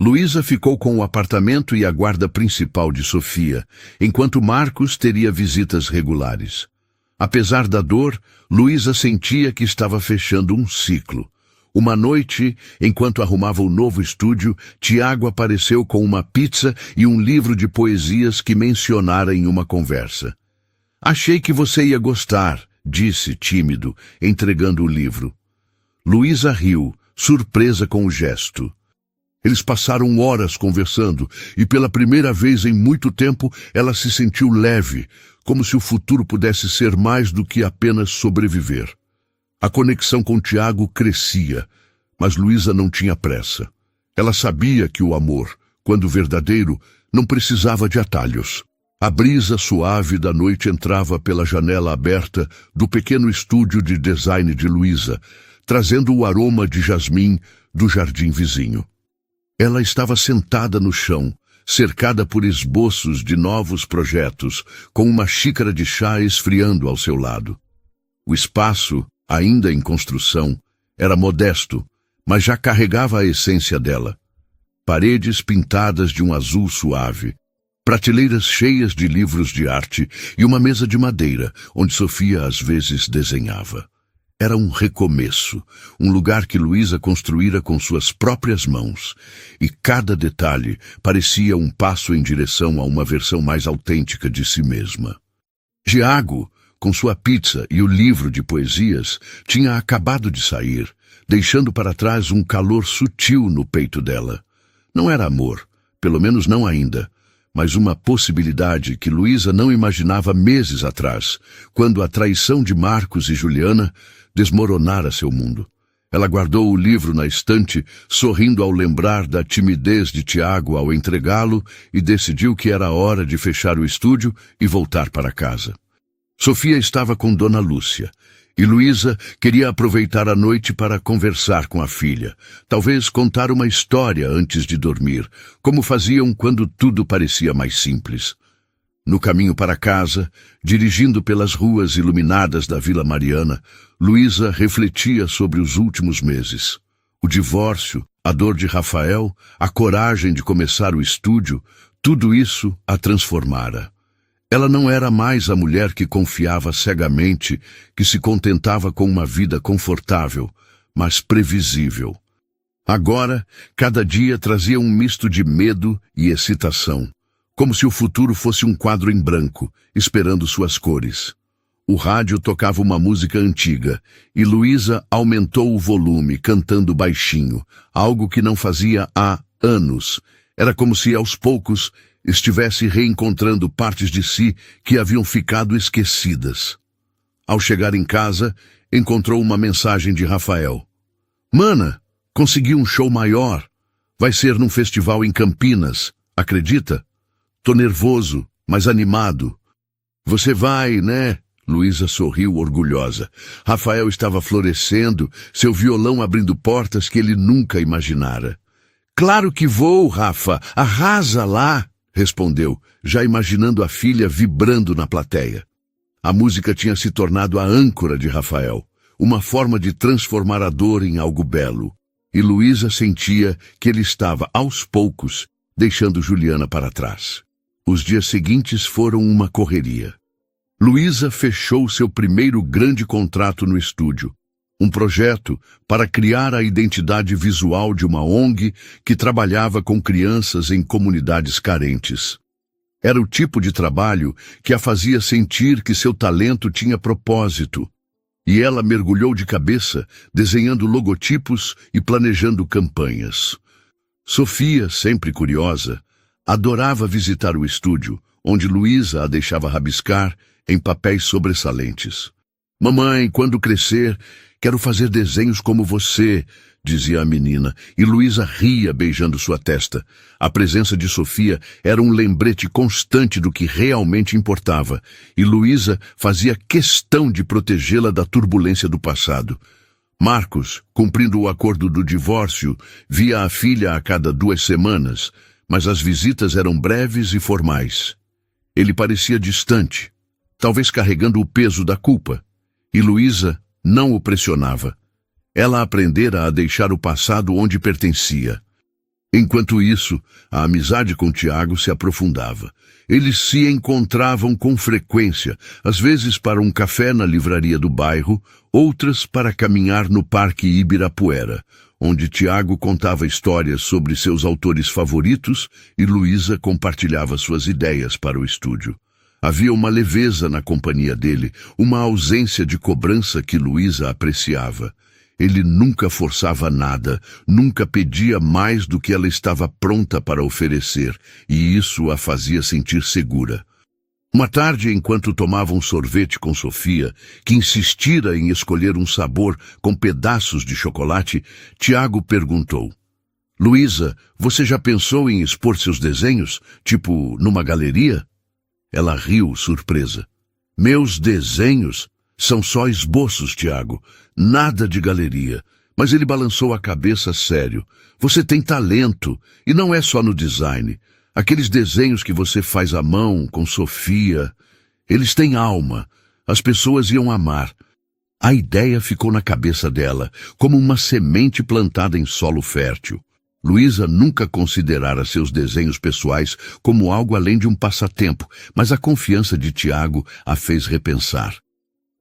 Luísa ficou com o apartamento e a guarda principal de Sofia, enquanto Marcos teria visitas regulares. Apesar da dor, Luísa sentia que estava fechando um ciclo. Uma noite, enquanto arrumava o novo estúdio, Tiago apareceu com uma pizza e um livro de poesias que mencionara em uma conversa. Achei que você ia gostar, disse, tímido, entregando o livro. Luísa riu, surpresa com o gesto. Eles passaram horas conversando e pela primeira vez em muito tempo ela se sentiu leve, como se o futuro pudesse ser mais do que apenas sobreviver. A conexão com Tiago crescia, mas Luísa não tinha pressa. Ela sabia que o amor, quando verdadeiro, não precisava de atalhos. A brisa suave da noite entrava pela janela aberta do pequeno estúdio de design de Luísa, trazendo o aroma de jasmim do jardim vizinho. Ela estava sentada no chão, cercada por esboços de novos projetos, com uma xícara de chá esfriando ao seu lado. O espaço, ainda em construção, Era modesto, mas já carregava a essência dela. Paredes pintadas de um azul suave, prateleiras cheias de livros de arte e uma mesa de madeira, onde Sofia às vezes desenhava. Era um recomeço, um lugar que Luísa construíra com suas próprias mãos, e cada detalhe parecia um passo em direção a uma versão mais autêntica de si mesma. Tiago, com sua pizza e o livro de poesias, tinha acabado de sair, deixando para trás um calor sutil no peito dela. Não era amor, pelo menos não ainda, mas uma possibilidade que Luísa não imaginava meses atrás, quando a traição de Marcos e Juliana desmoronara seu mundo. Ela guardou o livro na estante, sorrindo ao lembrar da timidez de Tiago ao entregá-lo, e decidiu que era hora de fechar o estúdio e voltar para casa. Sofia estava com Dona Lúcia, e Luísa queria aproveitar a noite para conversar com a filha, talvez contar uma história antes de dormir, como faziam quando tudo parecia mais simples. No caminho para casa, dirigindo pelas ruas iluminadas da Vila Mariana, Luísa refletia sobre os últimos meses. O divórcio, a dor de Rafael, a coragem de começar o estúdio, tudo isso a transformara. Ela não era mais a mulher que confiava cegamente, que se contentava com uma vida confortável, mas previsível. Agora, cada dia trazia um misto de medo e excitação, como se o futuro fosse um quadro em branco, esperando suas cores. O rádio tocava uma música antiga, e Luísa aumentou o volume, cantando baixinho, algo que não fazia há anos. Era como se, aos poucos, estivesse reencontrando partes de si que haviam ficado esquecidas. Ao chegar em casa, encontrou uma mensagem de Rafael. Mana, consegui um show maior. Vai ser num festival em Campinas, acredita? Tô nervoso, mas animado. Você vai, né? Luísa sorriu orgulhosa. Rafael estava florescendo, seu violão abrindo portas que ele nunca imaginara. Claro que vou, Rafa, arrasa lá, respondeu, já imaginando a filha vibrando na plateia. A música tinha se tornado a âncora de Rafael, uma forma de transformar a dor em algo belo, e Luísa sentia que ele estava, aos poucos, deixando Juliana para trás. Os dias seguintes foram uma correria. Luísa fechou seu primeiro grande contrato no estúdio, um projeto para criar a identidade visual de uma ONG que trabalhava com crianças em comunidades carentes. Era o tipo de trabalho que a fazia sentir que seu talento tinha propósito, e ela mergulhou de cabeça, desenhando logotipos e planejando campanhas. Sofia, sempre curiosa, adorava visitar o estúdio, onde Luísa a deixava rabiscar em papéis sobressalentes. Mamãe, quando crescer, quero fazer desenhos como você, dizia a menina, e Luísa ria beijando sua testa. A presença de Sofia era um lembrete constante do que realmente importava, e Luísa fazia questão de protegê-la da turbulência do passado. Marcos, cumprindo o acordo do divórcio, via a filha a cada 2 semanas, mas as visitas eram breves e formais. Ele parecia distante, talvez carregando o peso da culpa, e Luísa não o pressionava. Ela aprendera a deixar o passado onde pertencia. Enquanto isso, a amizade com Tiago se aprofundava. Eles se encontravam com frequência, às vezes para um café na livraria do bairro, outras para caminhar no Parque Ibirapuera, onde Tiago contava histórias sobre seus autores favoritos e Luísa compartilhava suas ideias para o estúdio. Havia uma leveza na companhia dele, uma ausência de cobrança que Luísa apreciava. Ele nunca forçava nada, nunca pedia mais do que ela estava pronta para oferecer, e isso a fazia sentir segura. Uma tarde, enquanto tomava um sorvete com Sofia, que insistira em escolher um sabor com pedaços de chocolate, Tiago perguntou: Luísa, você já pensou em expor seus desenhos, tipo numa galeria? Ela riu, surpresa. Meus desenhos? São só esboços, Tiago. Nada de galeria. Mas ele balançou a cabeça sério. Você tem talento, e não é só no design. Aqueles desenhos que você faz à mão, com Sofia, eles têm alma. As pessoas iam amar. A ideia ficou na cabeça dela, como uma semente plantada em solo fértil. Luísa nunca considerara seus desenhos pessoais como algo além de um passatempo, mas a confiança de Tiago a fez repensar.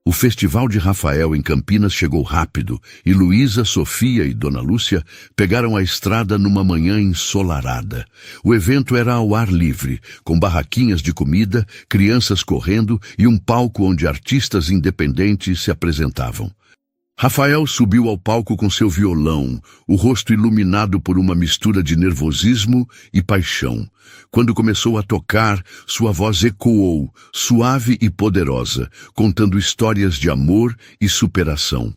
O Festival de Rafael em Campinas chegou rápido e Luísa, Sofia e Dona Lúcia pegaram a estrada numa manhã ensolarada. O evento era ao ar livre, com barraquinhas de comida, crianças correndo e um palco onde artistas independentes se apresentavam. Rafael subiu ao palco com seu violão, o rosto iluminado por uma mistura de nervosismo e paixão. Quando começou a tocar, sua voz ecoou, suave e poderosa, contando histórias de amor e superação.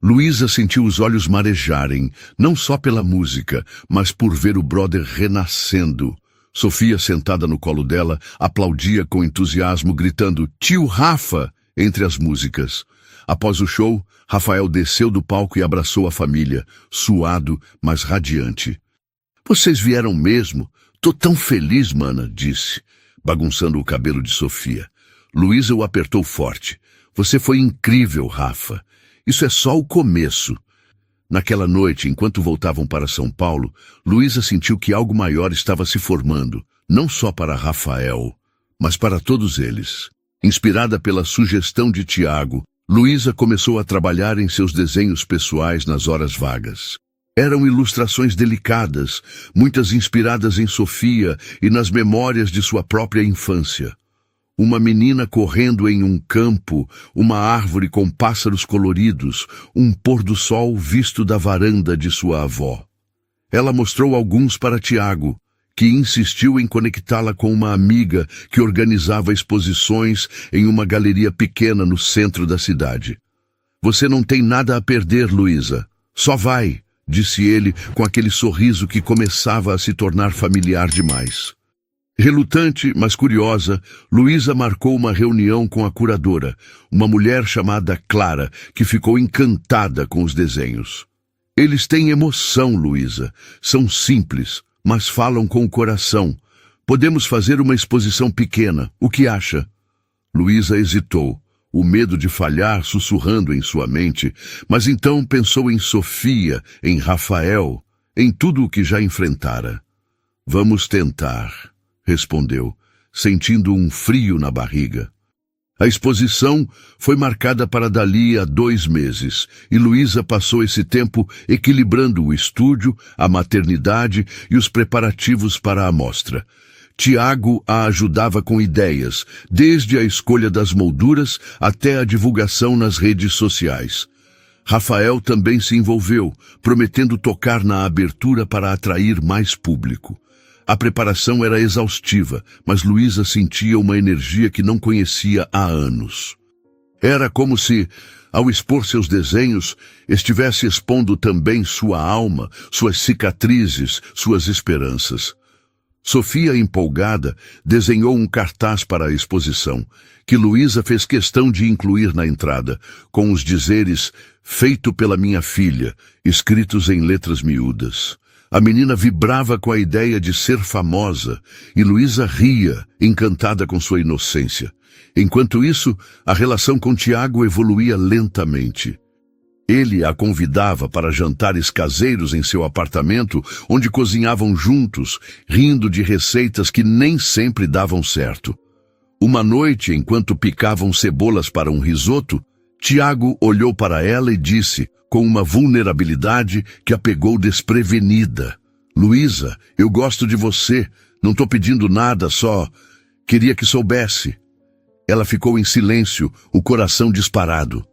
Luísa sentiu os olhos marejarem, não só pela música, mas por ver o brother renascendo. Sofia, sentada no colo dela, aplaudia com entusiasmo, gritando "Tio Rafa!" entre as músicas. Após o show, Rafael desceu do palco e abraçou a família, suado, mas radiante. "Vocês vieram mesmo? Tô tão feliz, mana", disse, bagunçando o cabelo de Sofia. Luísa o apertou forte. "Você foi incrível, Rafa. Isso é só o começo." Naquela noite, enquanto voltavam para São Paulo, Luísa sentiu que algo maior estava se formando, não só para Rafael, mas para todos eles. Inspirada pela sugestão de Tiago, Luísa começou a trabalhar em seus desenhos pessoais nas horas vagas. Eram ilustrações delicadas, muitas inspiradas em Sofia e nas memórias de sua própria infância. Uma menina correndo em um campo, uma árvore com pássaros coloridos, um pôr-do-sol visto da varanda de sua avó. Ela mostrou alguns para Tiago, que insistiu em conectá-la com uma amiga que organizava exposições em uma galeria pequena no centro da cidade. "Você não tem nada a perder, Luísa. Só vai", disse ele com aquele sorriso que começava a se tornar familiar demais. Relutante, mas curiosa, Luísa marcou uma reunião com a curadora, uma mulher chamada Clara, que ficou encantada com os desenhos. "Eles têm emoção, Luísa. São simples, mas falam com o coração. Podemos fazer uma exposição pequena. O que acha?" Luísa hesitou, o medo de falhar sussurrando em sua mente, mas então pensou em Sofia, em Rafael, em tudo o que já enfrentara. "Vamos tentar", respondeu, sentindo um frio na barriga. A exposição foi marcada para dali a 2 meses, e Luísa passou esse tempo equilibrando o estúdio, a maternidade e os preparativos para a mostra. Tiago a ajudava com ideias, desde a escolha das molduras até a divulgação nas redes sociais. Rafael também se envolveu, prometendo tocar na abertura para atrair mais público. A preparação era exaustiva, mas Luísa sentia uma energia que não conhecia há anos. Era como se, ao expor seus desenhos, estivesse expondo também sua alma, suas cicatrizes, suas esperanças. Sofia, empolgada, desenhou um cartaz para a exposição, que Luísa fez questão de incluir na entrada, com os dizeres "Feito pela minha filha", escritos em letras miúdas. A menina vibrava com a ideia de ser famosa, e Luísa ria, encantada com sua inocência. Enquanto isso, a relação com Tiago evoluía lentamente. Ele a convidava para jantares caseiros em seu apartamento, onde cozinhavam juntos, rindo de receitas que nem sempre davam certo. Uma noite, enquanto picavam cebolas para um risoto, Tiago olhou para ela e disse, com uma vulnerabilidade que a pegou desprevenida: "Luísa, eu gosto de você. Não estou pedindo nada, só queria que soubesse." Ela ficou em silêncio, o coração disparado.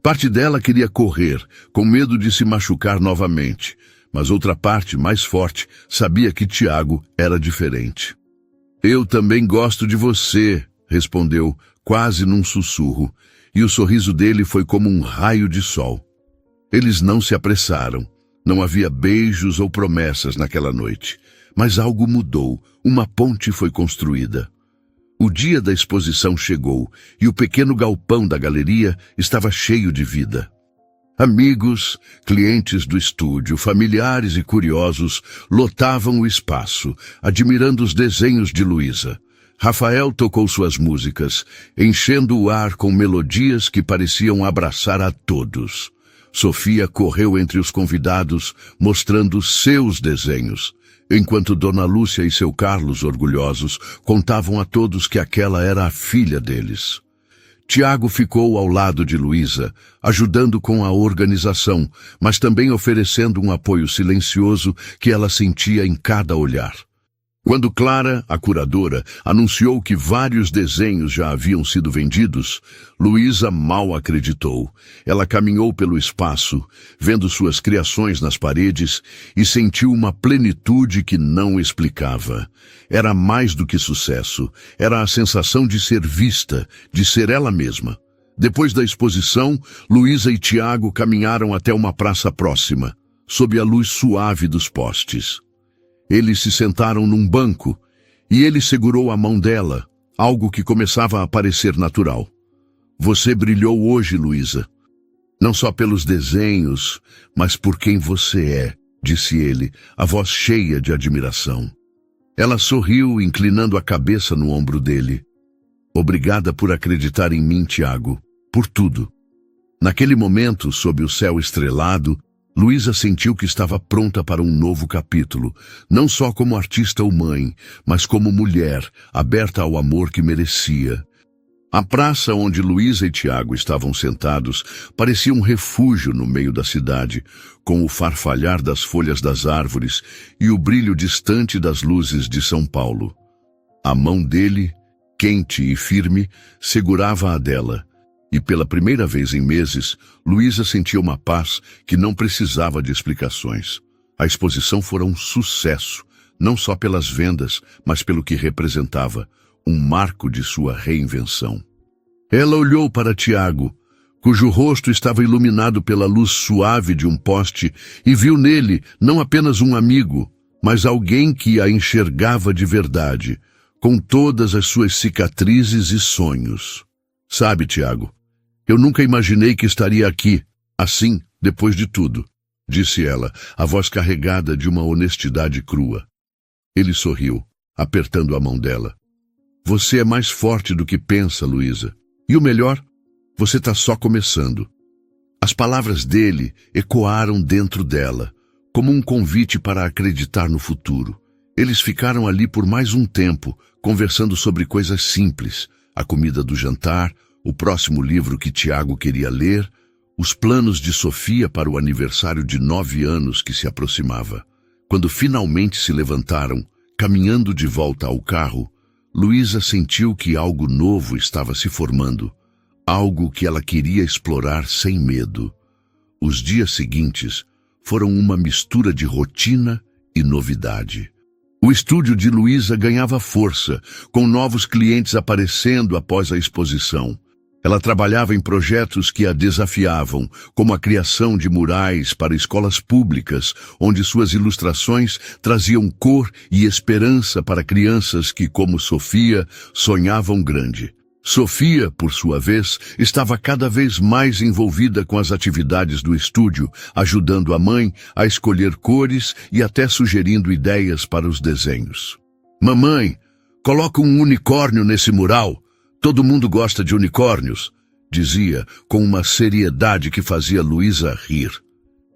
Parte dela queria correr, com medo de se machucar novamente, mas outra parte, mais forte, sabia que Tiago era diferente. "Eu também gosto de você", respondeu, quase num sussurro, e o sorriso dele foi como um raio de sol. Eles não se apressaram. Não havia beijos ou promessas naquela noite. Mas algo mudou. Uma ponte foi construída. O dia da exposição chegou e o pequeno galpão da galeria estava cheio de vida. Amigos, clientes do estúdio, familiares e curiosos lotavam o espaço, admirando os desenhos de Luísa. Rafael tocou suas músicas, enchendo o ar com melodias que pareciam abraçar a todos. Sofia correu entre os convidados, mostrando seus desenhos, enquanto Dona Lúcia e seu Carlos, orgulhosos, contavam a todos que aquela era a filha deles. Tiago ficou ao lado de Luísa, ajudando com a organização, mas também oferecendo um apoio silencioso que ela sentia em cada olhar. Quando Clara, a curadora, anunciou que vários desenhos já haviam sido vendidos, Luísa mal acreditou. Ela caminhou pelo espaço, vendo suas criações nas paredes, e sentiu uma plenitude que não explicava. Era mais do que sucesso, era a sensação de ser vista, de ser ela mesma. Depois da exposição, Luísa e Tiago caminharam até uma praça próxima, sob a luz suave dos postes. Eles se sentaram num banco e ele segurou a mão dela, algo que começava a parecer natural. Você brilhou hoje, Luísa. Não só pelos desenhos, mas por quem você é, disse ele, a voz cheia de admiração. Ela sorriu, inclinando a cabeça no ombro dele. Obrigada por acreditar em mim, Tiago, por tudo. Naquele momento, sob o céu estrelado, Luísa sentiu que estava pronta para um novo capítulo, não só como artista ou mãe, mas como mulher, aberta ao amor que merecia. A praça onde Luísa e Tiago estavam sentados parecia um refúgio no meio da cidade, com o farfalhar das folhas das árvores e o brilho distante das luzes de São Paulo. A mão dele, quente e firme, segurava a dela. E pela primeira vez em meses, Luísa sentia uma paz que não precisava de explicações. A exposição fora um sucesso, não só pelas vendas, mas pelo que representava, um marco de sua reinvenção. Ela olhou para Tiago, cujo rosto estava iluminado pela luz suave de um poste, e viu nele não apenas um amigo, mas alguém que a enxergava de verdade, com todas as suas cicatrizes e sonhos. Sabe, Tiago, eu nunca imaginei que estaria aqui, assim, depois de tudo, disse ela, a voz carregada de uma honestidade crua. Ele sorriu, apertando a mão dela. Você é mais forte do que pensa, Luísa. E o melhor, você está só começando. As palavras dele ecoaram dentro dela, como um convite para acreditar no futuro. Eles ficaram ali por mais um tempo, conversando sobre coisas simples, a comida do jantar, o próximo livro que Tiago queria ler, os planos de Sofia para o aniversário de 9 anos que se aproximava. Quando finalmente se levantaram, caminhando de volta ao carro, Luísa sentiu que algo novo estava se formando, algo que ela queria explorar sem medo. Os dias seguintes foram uma mistura de rotina e novidade. O estúdio de Luísa ganhava força, com novos clientes aparecendo após a exposição. Ela trabalhava em projetos que a desafiavam, como a criação de murais para escolas públicas, onde suas ilustrações traziam cor e esperança para crianças que, como Sofia, sonhavam grande. Sofia, por sua vez, estava cada vez mais envolvida com as atividades do estúdio, ajudando a mãe a escolher cores e até sugerindo ideias para os desenhos. Mamãe, coloca um unicórnio nesse mural. Todo mundo gosta de unicórnios, dizia, com uma seriedade que fazia Luísa rir.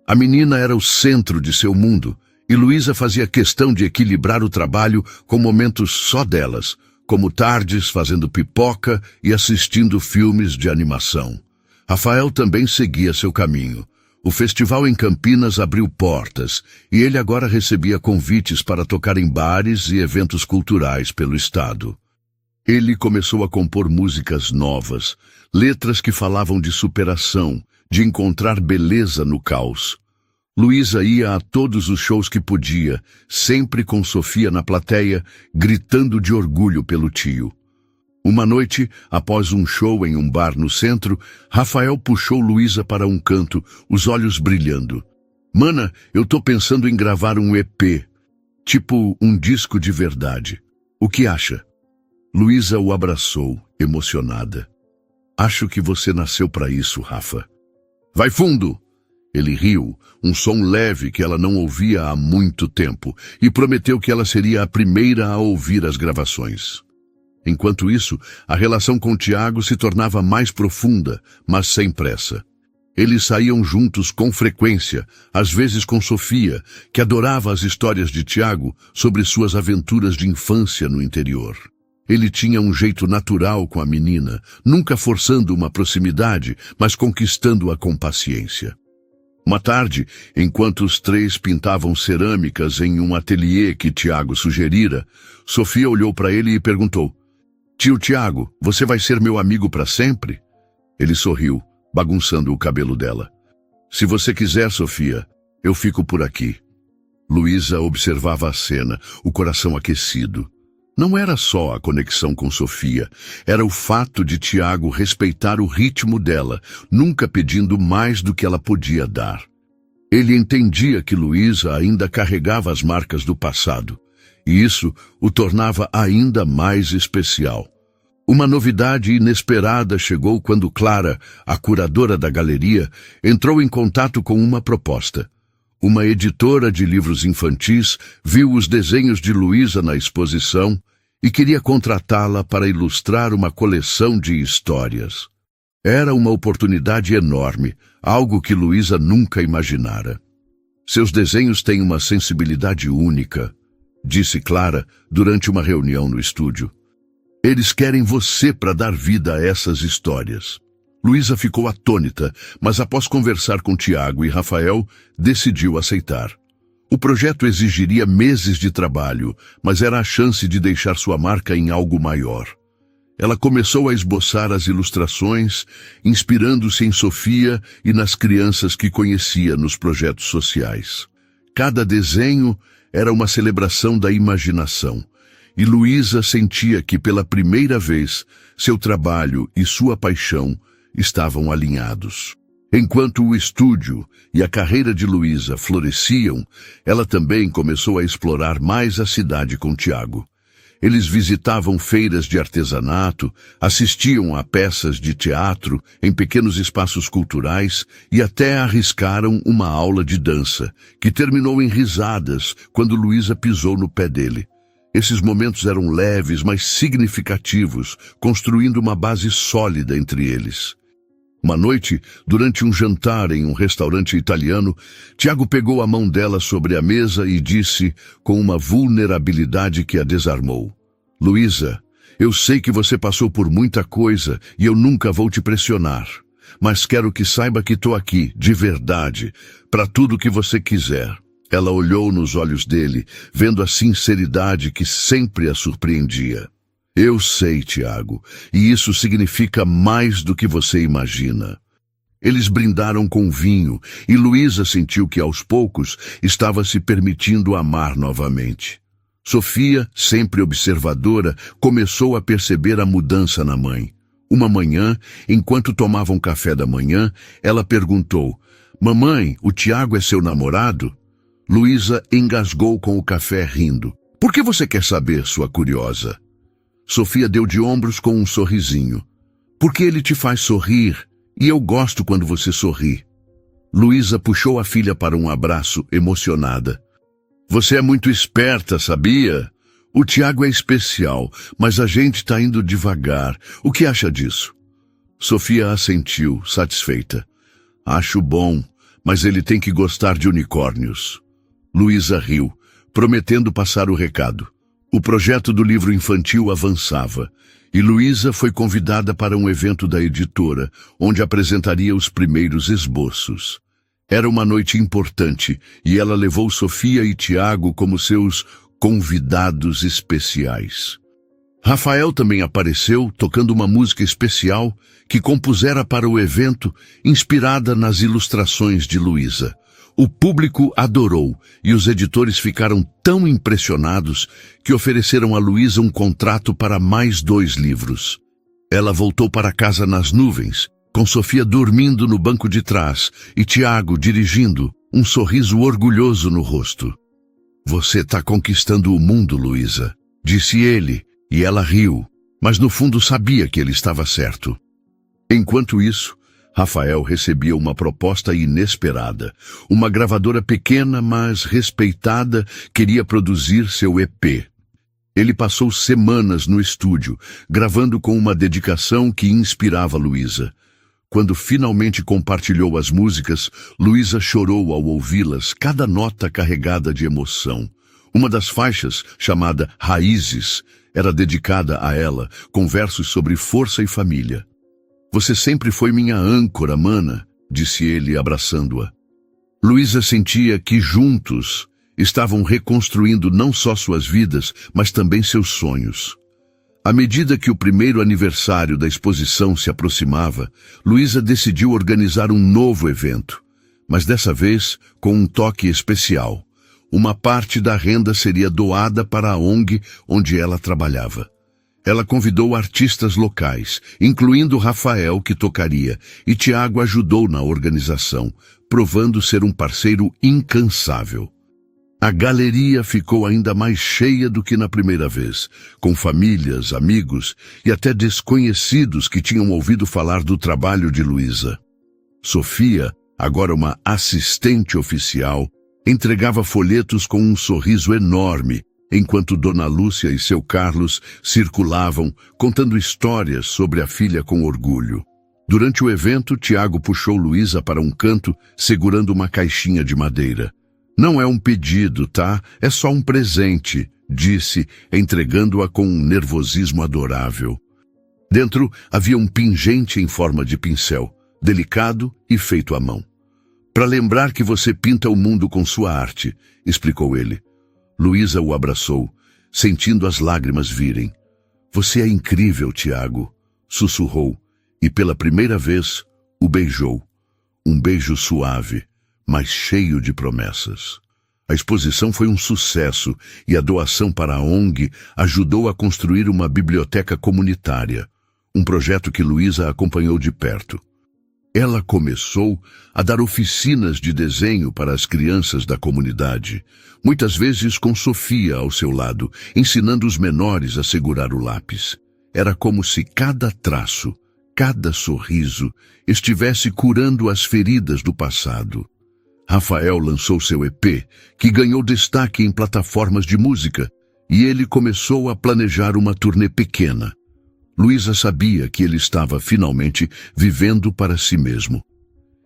A menina era o centro de seu mundo, e Luísa fazia questão de equilibrar o trabalho com momentos só delas, como tardes fazendo pipoca e assistindo filmes de animação. Rafael também seguia seu caminho. O festival em Campinas abriu portas, e ele agora recebia convites para tocar em bares e eventos culturais pelo estado. Ele começou a compor músicas novas, letras que falavam de superação, de encontrar beleza no caos. Luísa ia a todos os shows que podia, sempre com Sofia na plateia, gritando de orgulho pelo tio. Uma noite, após um show em um bar no centro, Rafael puxou Luísa para um canto, os olhos brilhando. Mana, eu tô pensando em gravar um EP, tipo um disco de verdade. O que acha? Luísa o abraçou, emocionada. Acho que você nasceu para isso, Rafa. Vai fundo! Ele riu, um som leve que ela não ouvia há muito tempo, e prometeu que ela seria a primeira a ouvir as gravações. Enquanto isso, a relação com Tiago se tornava mais profunda, mas sem pressa. Eles saíam juntos com frequência, às vezes com Sofia, que adorava as histórias de Tiago sobre suas aventuras de infância no interior. Ele tinha um jeito natural com a menina, nunca forçando uma proximidade, mas conquistando-a com paciência. Uma tarde, enquanto os três pintavam cerâmicas em um ateliê que Tiago sugerira, Sofia olhou para ele e perguntou: "Tio Tiago, você vai ser meu amigo para sempre?" Ele sorriu, bagunçando o cabelo dela. "Se você quiser, Sofia, eu fico por aqui." Luísa observava a cena, o coração aquecido. Não era só a conexão com Sofia, era o fato de Tiago respeitar o ritmo dela, nunca pedindo mais do que ela podia dar. Ele entendia que Luísa ainda carregava as marcas do passado, e isso o tornava ainda mais especial. Uma novidade inesperada chegou quando Clara, a curadora da galeria, entrou em contato com uma proposta. Uma editora de livros infantis viu os desenhos de Luísa na exposição e queria contratá-la para ilustrar uma coleção de histórias. Era uma oportunidade enorme, algo que Luísa nunca imaginara. "Seus desenhos têm uma sensibilidade única", disse Clara durante uma reunião no estúdio. "Eles querem você para dar vida a essas histórias." Luísa ficou atônita, mas após conversar com Tiago e Rafael, decidiu aceitar. O projeto exigiria meses de trabalho, mas era a chance de deixar sua marca em algo maior. Ela começou a esboçar as ilustrações, inspirando-se em Sofia e nas crianças que conhecia nos projetos sociais. Cada desenho era uma celebração da imaginação, e Luísa sentia que, pela primeira vez, seu trabalho e sua paixão estavam alinhados. Enquanto o estúdio e a carreira de Luísa floresciam, ela também começou a explorar mais a cidade com Tiago. Eles visitavam feiras de artesanato, assistiam a peças de teatro em pequenos espaços culturais e até arriscaram uma aula de dança, que terminou em risadas quando Luísa pisou no pé dele. Esses momentos eram leves, mas significativos, construindo uma base sólida entre eles. Uma noite, durante um jantar em um restaurante italiano, Tiago pegou a mão dela sobre a mesa e disse, com uma vulnerabilidade que a desarmou: "Luísa, eu sei que você passou por muita coisa e eu nunca vou te pressionar, mas quero que saiba que estou aqui, de verdade, para tudo que você quiser." Ela olhou nos olhos dele, vendo a sinceridade que sempre a surpreendia. "Eu sei, Tiago, e isso significa mais do que você imagina." Eles brindaram com vinho, e Luísa sentiu que aos poucos estava se permitindo amar novamente. Sofia, sempre observadora, começou a perceber a mudança na mãe. Uma manhã, enquanto tomavam café da manhã, ela perguntou: "Mamãe, o Tiago é seu namorado?" Luísa engasgou com o café rindo. "Por que você quer saber, sua curiosa?" Sofia deu de ombros com um sorrisinho. "Porque ele te faz sorrir, e eu gosto quando você sorri." Luísa puxou a filha para um abraço, emocionada. "Você é muito esperta, sabia? O Tiago é especial, mas a gente está indo devagar. O que acha disso?" Sofia assentiu, satisfeita. "Acho bom, mas ele tem que gostar de unicórnios." Luísa riu, prometendo passar o recado. O projeto do livro infantil avançava, e Luísa foi convidada para um evento da editora, onde apresentaria os primeiros esboços. Era uma noite importante, e ela levou Sofia e Tiago como seus convidados especiais. Rafael também apareceu, tocando uma música especial que compusera para o evento, inspirada nas ilustrações de Luísa. O público adorou, e os editores ficaram tão impressionados que ofereceram a Luísa um contrato para mais 2 livros. Ela voltou para casa nas nuvens, com Sofia dormindo no banco de trás e Tiago dirigindo, um sorriso orgulhoso no rosto. "Você está conquistando o mundo, Luísa", disse ele, e ela riu, mas no fundo sabia que ele estava certo. Enquanto isso, Rafael recebia uma proposta inesperada. Uma gravadora pequena, mas respeitada, queria produzir seu EP. Ele passou semanas no estúdio, gravando com uma dedicação que inspirava Luísa. Quando finalmente compartilhou as músicas, Luísa chorou ao ouvi-las, cada nota carregada de emoção. Uma das faixas, chamada Raízes, era dedicada a ela, com versos sobre força e família. "Você sempre foi minha âncora, mana", disse ele, abraçando-a. Luísa sentia que juntos estavam reconstruindo não só suas vidas, mas também seus sonhos. À medida que o primeiro aniversário da exposição se aproximava, Luísa decidiu organizar um novo evento, mas dessa vez com um toque especial. Uma parte da renda seria doada para a ONG onde ela trabalhava. Ela convidou artistas locais, incluindo Rafael, que tocaria, e Tiago ajudou na organização, provando ser um parceiro incansável. A galeria ficou ainda mais cheia do que na primeira vez, com famílias, amigos e até desconhecidos que tinham ouvido falar do trabalho de Luísa. Sofia, agora uma assistente oficial, entregava folhetos com um sorriso enorme, enquanto Dona Lúcia e seu Carlos circulavam, contando histórias sobre a filha com orgulho. Durante o evento, Tiago puxou Luísa para um canto, segurando uma caixinha de madeira. "Não é um pedido, tá? É só um presente", disse, entregando-a com um nervosismo adorável. Dentro havia um pingente em forma de pincel, delicado e feito à mão. "Para lembrar que você pinta o mundo com sua arte", explicou ele. Luísa o abraçou, sentindo as lágrimas virem. "Você é incrível, Tiago", sussurrou, e pela primeira vez o beijou. Um beijo suave, mas cheio de promessas. A exposição foi um sucesso e a doação para a ONG ajudou a construir uma biblioteca comunitária, um projeto que Luísa acompanhou de perto. Ela começou a dar oficinas de desenho para as crianças da comunidade, muitas vezes com Sofia ao seu lado, ensinando os menores a segurar o lápis. Era como se cada traço, cada sorriso, estivesse curando as feridas do passado. Rafael lançou seu EP, que ganhou destaque em plataformas de música, e ele começou a planejar uma turnê pequena. Luísa sabia que ele estava finalmente vivendo para si mesmo.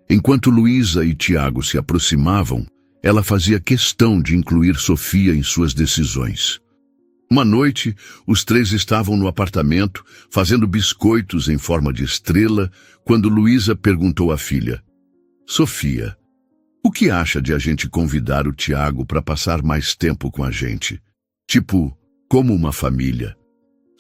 Enquanto Luísa e Tiago se aproximavam, ela fazia questão de incluir Sofia em suas decisões. Uma noite, os três estavam no apartamento, fazendo biscoitos em forma de estrela, quando Luísa perguntou à filha: "Sofia, o que acha de a gente convidar o Tiago para passar mais tempo com a gente? Tipo, como uma família?"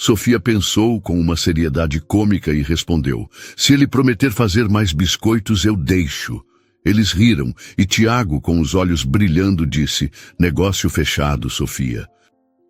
Sofia pensou com uma seriedade cômica e respondeu: "Se ele prometer fazer mais biscoitos, eu deixo." Eles riram e Tiago, com os olhos brilhando, disse: "Negócio fechado, Sofia."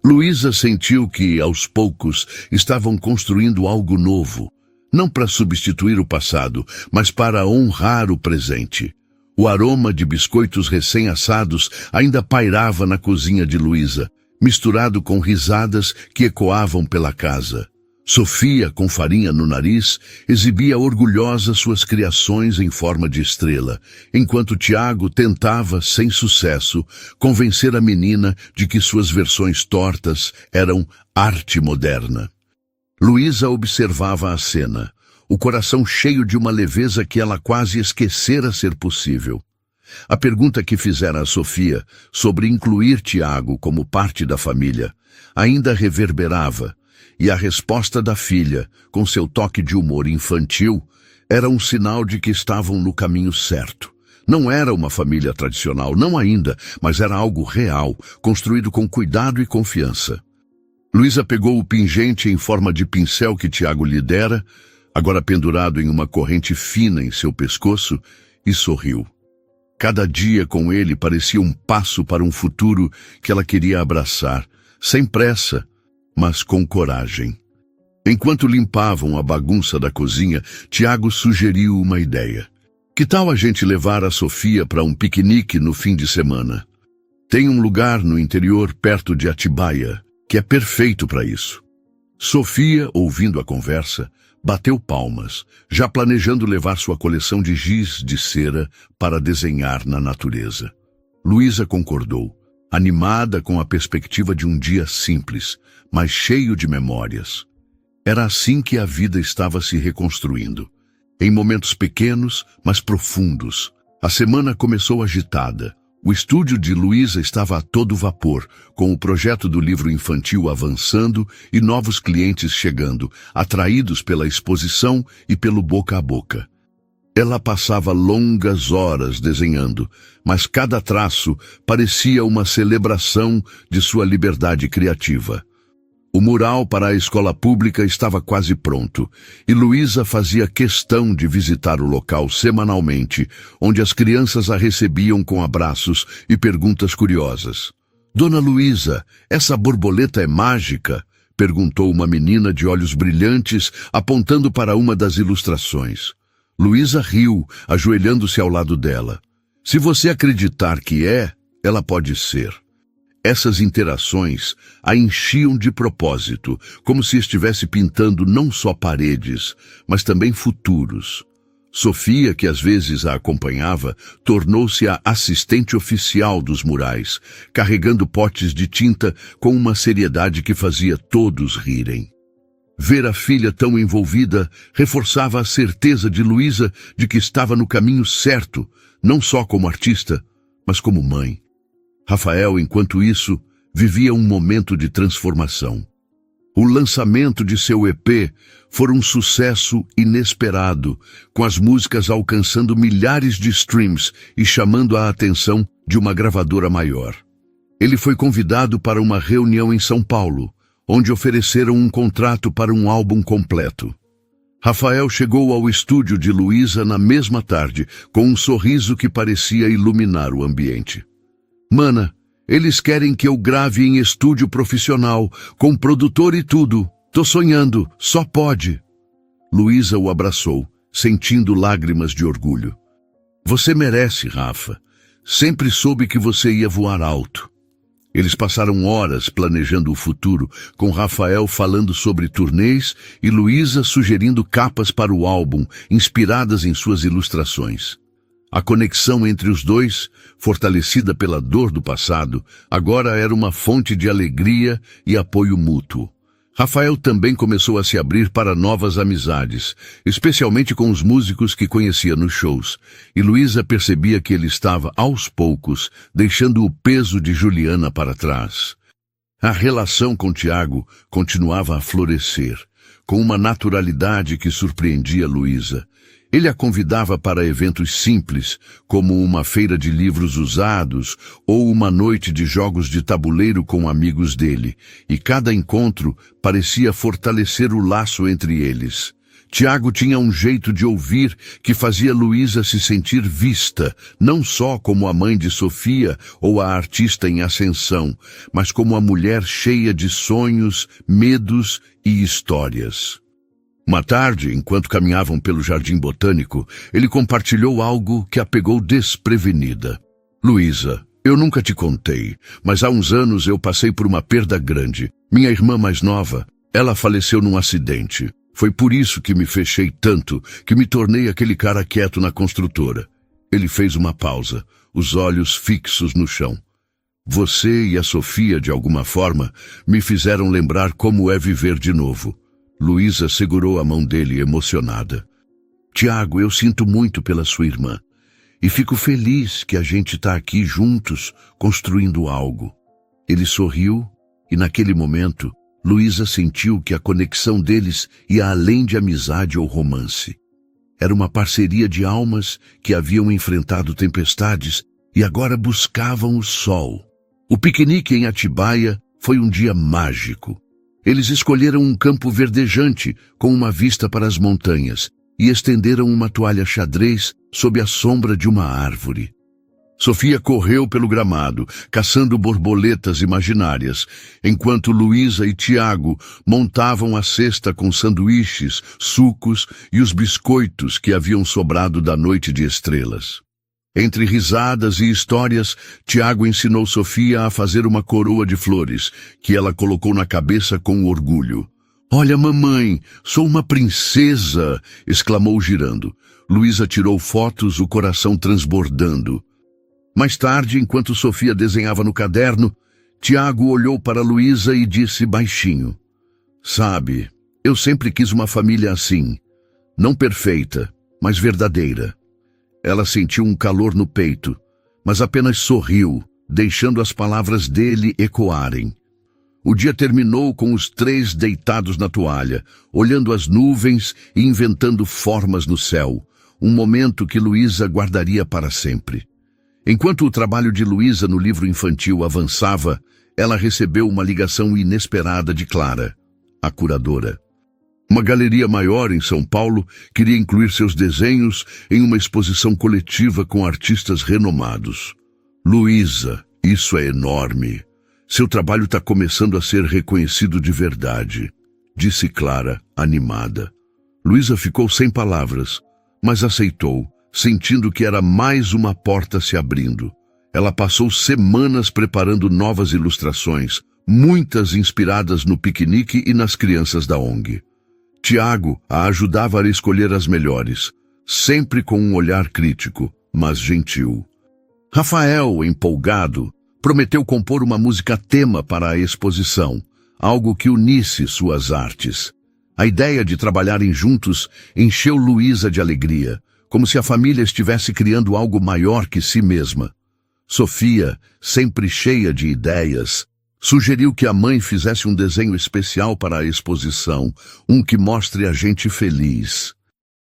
Luísa sentiu que, aos poucos, estavam construindo algo novo, não para substituir o passado, mas para honrar o presente. O aroma de biscoitos recém-assados ainda pairava na cozinha de Luísa, misturado com risadas que ecoavam pela casa. Sofia, com farinha no nariz, exibia orgulhosa suas criações em forma de estrela, enquanto Tiago tentava, sem sucesso, convencer a menina de que suas versões tortas eram arte moderna. Luísa observava a cena, o coração cheio de uma leveza que ela quase esquecera ser possível. A pergunta que fizera a Sofia sobre incluir Tiago como parte da família ainda reverberava, e a resposta da filha, com seu toque de humor infantil, era um sinal de que estavam no caminho certo. Não era uma família tradicional, não ainda, mas era algo real, construído com cuidado e confiança. Luísa pegou o pingente em forma de pincel que Tiago lhe dera, agora pendurado em uma corrente fina em seu pescoço, e sorriu. Cada dia com ele parecia um passo para um futuro que ela queria abraçar, sem pressa, mas com coragem. Enquanto limpavam a bagunça da cozinha, Tiago sugeriu uma ideia. "Que tal a gente levar a Sofia para um piquenique no fim de semana? Tem um lugar no interior perto de Atibaia que é perfeito para isso." Sofia, ouvindo a conversa, bateu palmas, já planejando levar sua coleção de giz de cera para desenhar na natureza. Luísa concordou. animada com a perspectiva de um dia simples, mas cheio de memórias. Era assim que a vida estava se reconstruindo. Em momentos pequenos, mas profundos. A semana começou agitada. O estúdio de Luísa estava a todo vapor, com o projeto do livro infantil avançando e novos clientes chegando, atraídos pela exposição e pelo boca a boca. Ela passava longas horas desenhando, mas cada traço parecia uma celebração de sua liberdade criativa. O mural para a escola pública estava quase pronto, e Luísa fazia questão de visitar o local semanalmente, onde as crianças a recebiam com abraços e perguntas curiosas. «Dona Luísa, essa borboleta é mágica?» perguntou uma menina de olhos brilhantes, apontando para uma das ilustrações. Luísa riu, ajoelhando-se ao lado dela. «Se você acreditar que é, ela pode ser». Essas interações a enchiam de propósito, como se estivesse pintando não só paredes, mas também futuros. Sofia, que às vezes a acompanhava, tornou-se a assistente oficial dos murais, carregando potes de tinta com uma seriedade que fazia todos rirem. Ver a filha tão envolvida reforçava a certeza de Luísa de que estava no caminho certo, não só como artista, mas como mãe. Rafael, enquanto isso, vivia um momento de transformação. O lançamento de seu EP foi um sucesso inesperado, com as músicas alcançando milhares de streams e chamando a atenção de uma gravadora maior. Ele foi convidado para uma reunião em São Paulo, onde ofereceram um contrato para um álbum completo. Rafael chegou ao estúdio de Luísa na mesma tarde, com um sorriso que parecia iluminar o ambiente. «Mana, eles querem que eu grave em estúdio profissional, com produtor e tudo. Tô sonhando, só pode». Luísa o abraçou, sentindo lágrimas de orgulho. «Você merece, Rafa. Sempre soube que você ia voar alto». Eles passaram horas planejando o futuro, com Rafael falando sobre turnês e Luísa sugerindo capas para o álbum, inspiradas em suas ilustrações. A conexão entre os dois, fortalecida pela dor do passado, agora era uma fonte de alegria e apoio mútuo. Rafael também começou a se abrir para novas amizades, especialmente com os músicos que conhecia nos shows, e Luísa percebia que ele estava, aos poucos, deixando o peso de Juliana para trás. A relação com Tiago continuava a florescer, com uma naturalidade que surpreendia Luísa. Ele a convidava para eventos simples, como uma feira de livros usados ou uma noite de jogos de tabuleiro com amigos dele, e cada encontro parecia fortalecer o laço entre eles. Tiago tinha um jeito de ouvir que fazia Luísa se sentir vista, não só como a mãe de Sofia ou a artista em ascensão, mas como a mulher cheia de sonhos, medos e histórias. Uma tarde, enquanto caminhavam pelo Jardim Botânico, ele compartilhou algo que a pegou desprevenida. «Luísa, eu nunca te contei, mas há uns anos eu passei por uma perda grande. Minha irmã mais nova, ela faleceu num acidente. Foi por isso que me fechei tanto, que me tornei aquele cara quieto na construtora». Ele fez uma pausa, os olhos fixos no chão. «Você e a Sofia, de alguma forma, me fizeram lembrar como é viver de novo». Luísa segurou a mão dele emocionada. «Tiago, eu sinto muito pela sua irmã. E fico feliz que a gente está aqui juntos, construindo algo». Ele sorriu e, naquele momento, Luísa sentiu que a conexão deles ia além de amizade ou romance. Era uma parceria de almas que haviam enfrentado tempestades e agora buscavam o sol. O piquenique em Atibaia foi um dia mágico. Eles escolheram um campo verdejante com uma vista para as montanhas e estenderam uma toalha xadrez sob a sombra de uma árvore. Sofia correu pelo gramado, caçando borboletas imaginárias, enquanto Luísa e Tiago montavam a cesta com sanduíches, sucos e os biscoitos que haviam sobrado da noite de estrelas. Entre risadas e histórias, Tiago ensinou Sofia a fazer uma coroa de flores, que ela colocou na cabeça com orgulho. «Olha, mamãe, sou uma princesa!» exclamou girando. Luísa tirou fotos, o coração transbordando. Mais tarde, enquanto Sofia desenhava no caderno, Tiago olhou para Luísa e disse baixinho: "Sabe, eu sempre quis uma família assim, não perfeita, mas verdadeira." Ela sentiu um calor no peito, mas apenas sorriu, deixando as palavras dele ecoarem. O dia terminou com os três deitados na toalha, olhando as nuvens e inventando formas no céu, um momento que Luísa guardaria para sempre. Enquanto o trabalho de Luísa no livro infantil avançava, ela recebeu uma ligação inesperada de Clara, a curadora. Uma galeria maior em São Paulo queria incluir seus desenhos em uma exposição coletiva com artistas renomados. "Luísa, isso é enorme. Seu trabalho está começando a ser reconhecido de verdade", disse Clara, animada. Luísa ficou sem palavras, mas aceitou, sentindo que era mais uma porta se abrindo. Ela passou semanas preparando novas ilustrações, muitas inspiradas no piquenique e nas crianças da ONG. Tiago a ajudava a escolher as melhores, sempre com um olhar crítico, mas gentil. Rafael, empolgado, prometeu compor uma música tema para a exposição, algo que unisse suas artes. A ideia de trabalharem juntos encheu Luísa de alegria, como se a família estivesse criando algo maior que si mesma. Sofia, sempre cheia de ideias, sugeriu que a mãe fizesse um desenho especial para a exposição, um que mostre a gente feliz.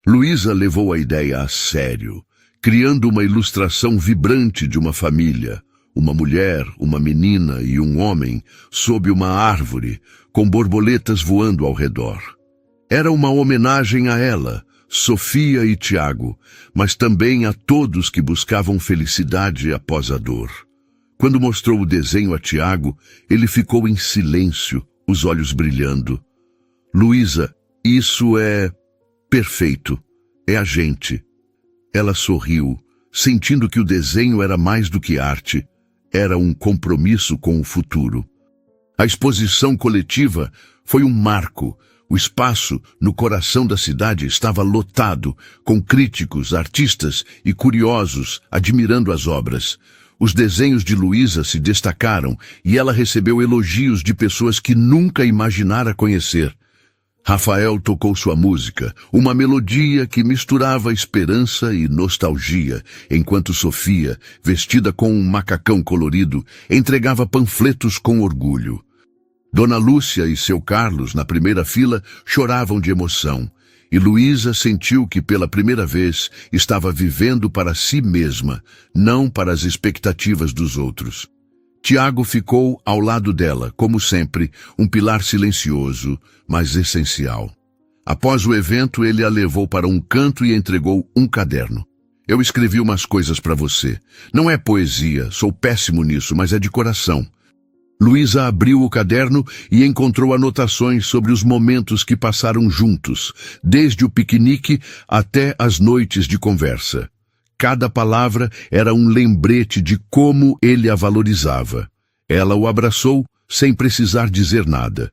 Luísa levou a ideia a sério, criando uma ilustração vibrante de uma família, uma mulher, uma menina e um homem, sob uma árvore, com borboletas voando ao redor. Era uma homenagem a ela, Sofia e Tiago, mas também a todos que buscavam felicidade após a dor. Quando mostrou o desenho a Tiago, ele ficou em silêncio, os olhos brilhando. "Luísa, isso é perfeito. É a gente." Ela sorriu, sentindo que o desenho era mais do que arte, era um compromisso com o futuro. A exposição coletiva foi um marco. O espaço, no coração da cidade, estava lotado, com críticos, artistas e curiosos admirando as obras. Os desenhos de Luísa se destacaram e ela recebeu elogios de pessoas que nunca imaginara conhecer. Rafael tocou sua música, uma melodia que misturava esperança e nostalgia, enquanto Sofia, vestida com um macacão colorido, entregava panfletos com orgulho. Dona Lúcia e seu Carlos, na primeira fila, choravam de emoção, e Luísa sentiu que pela primeira vez estava vivendo para si mesma, não para as expectativas dos outros. Tiago ficou ao lado dela, como sempre, um pilar silencioso, mas essencial. Após o evento, ele a levou para um canto e entregou um caderno. "Eu escrevi umas coisas para você. Não é poesia, sou péssimo nisso, mas é de coração." Luísa abriu o caderno e encontrou anotações sobre os momentos que passaram juntos, desde o piquenique até as noites de conversa. Cada palavra era um lembrete de como ele a valorizava. Ela o abraçou sem precisar dizer nada.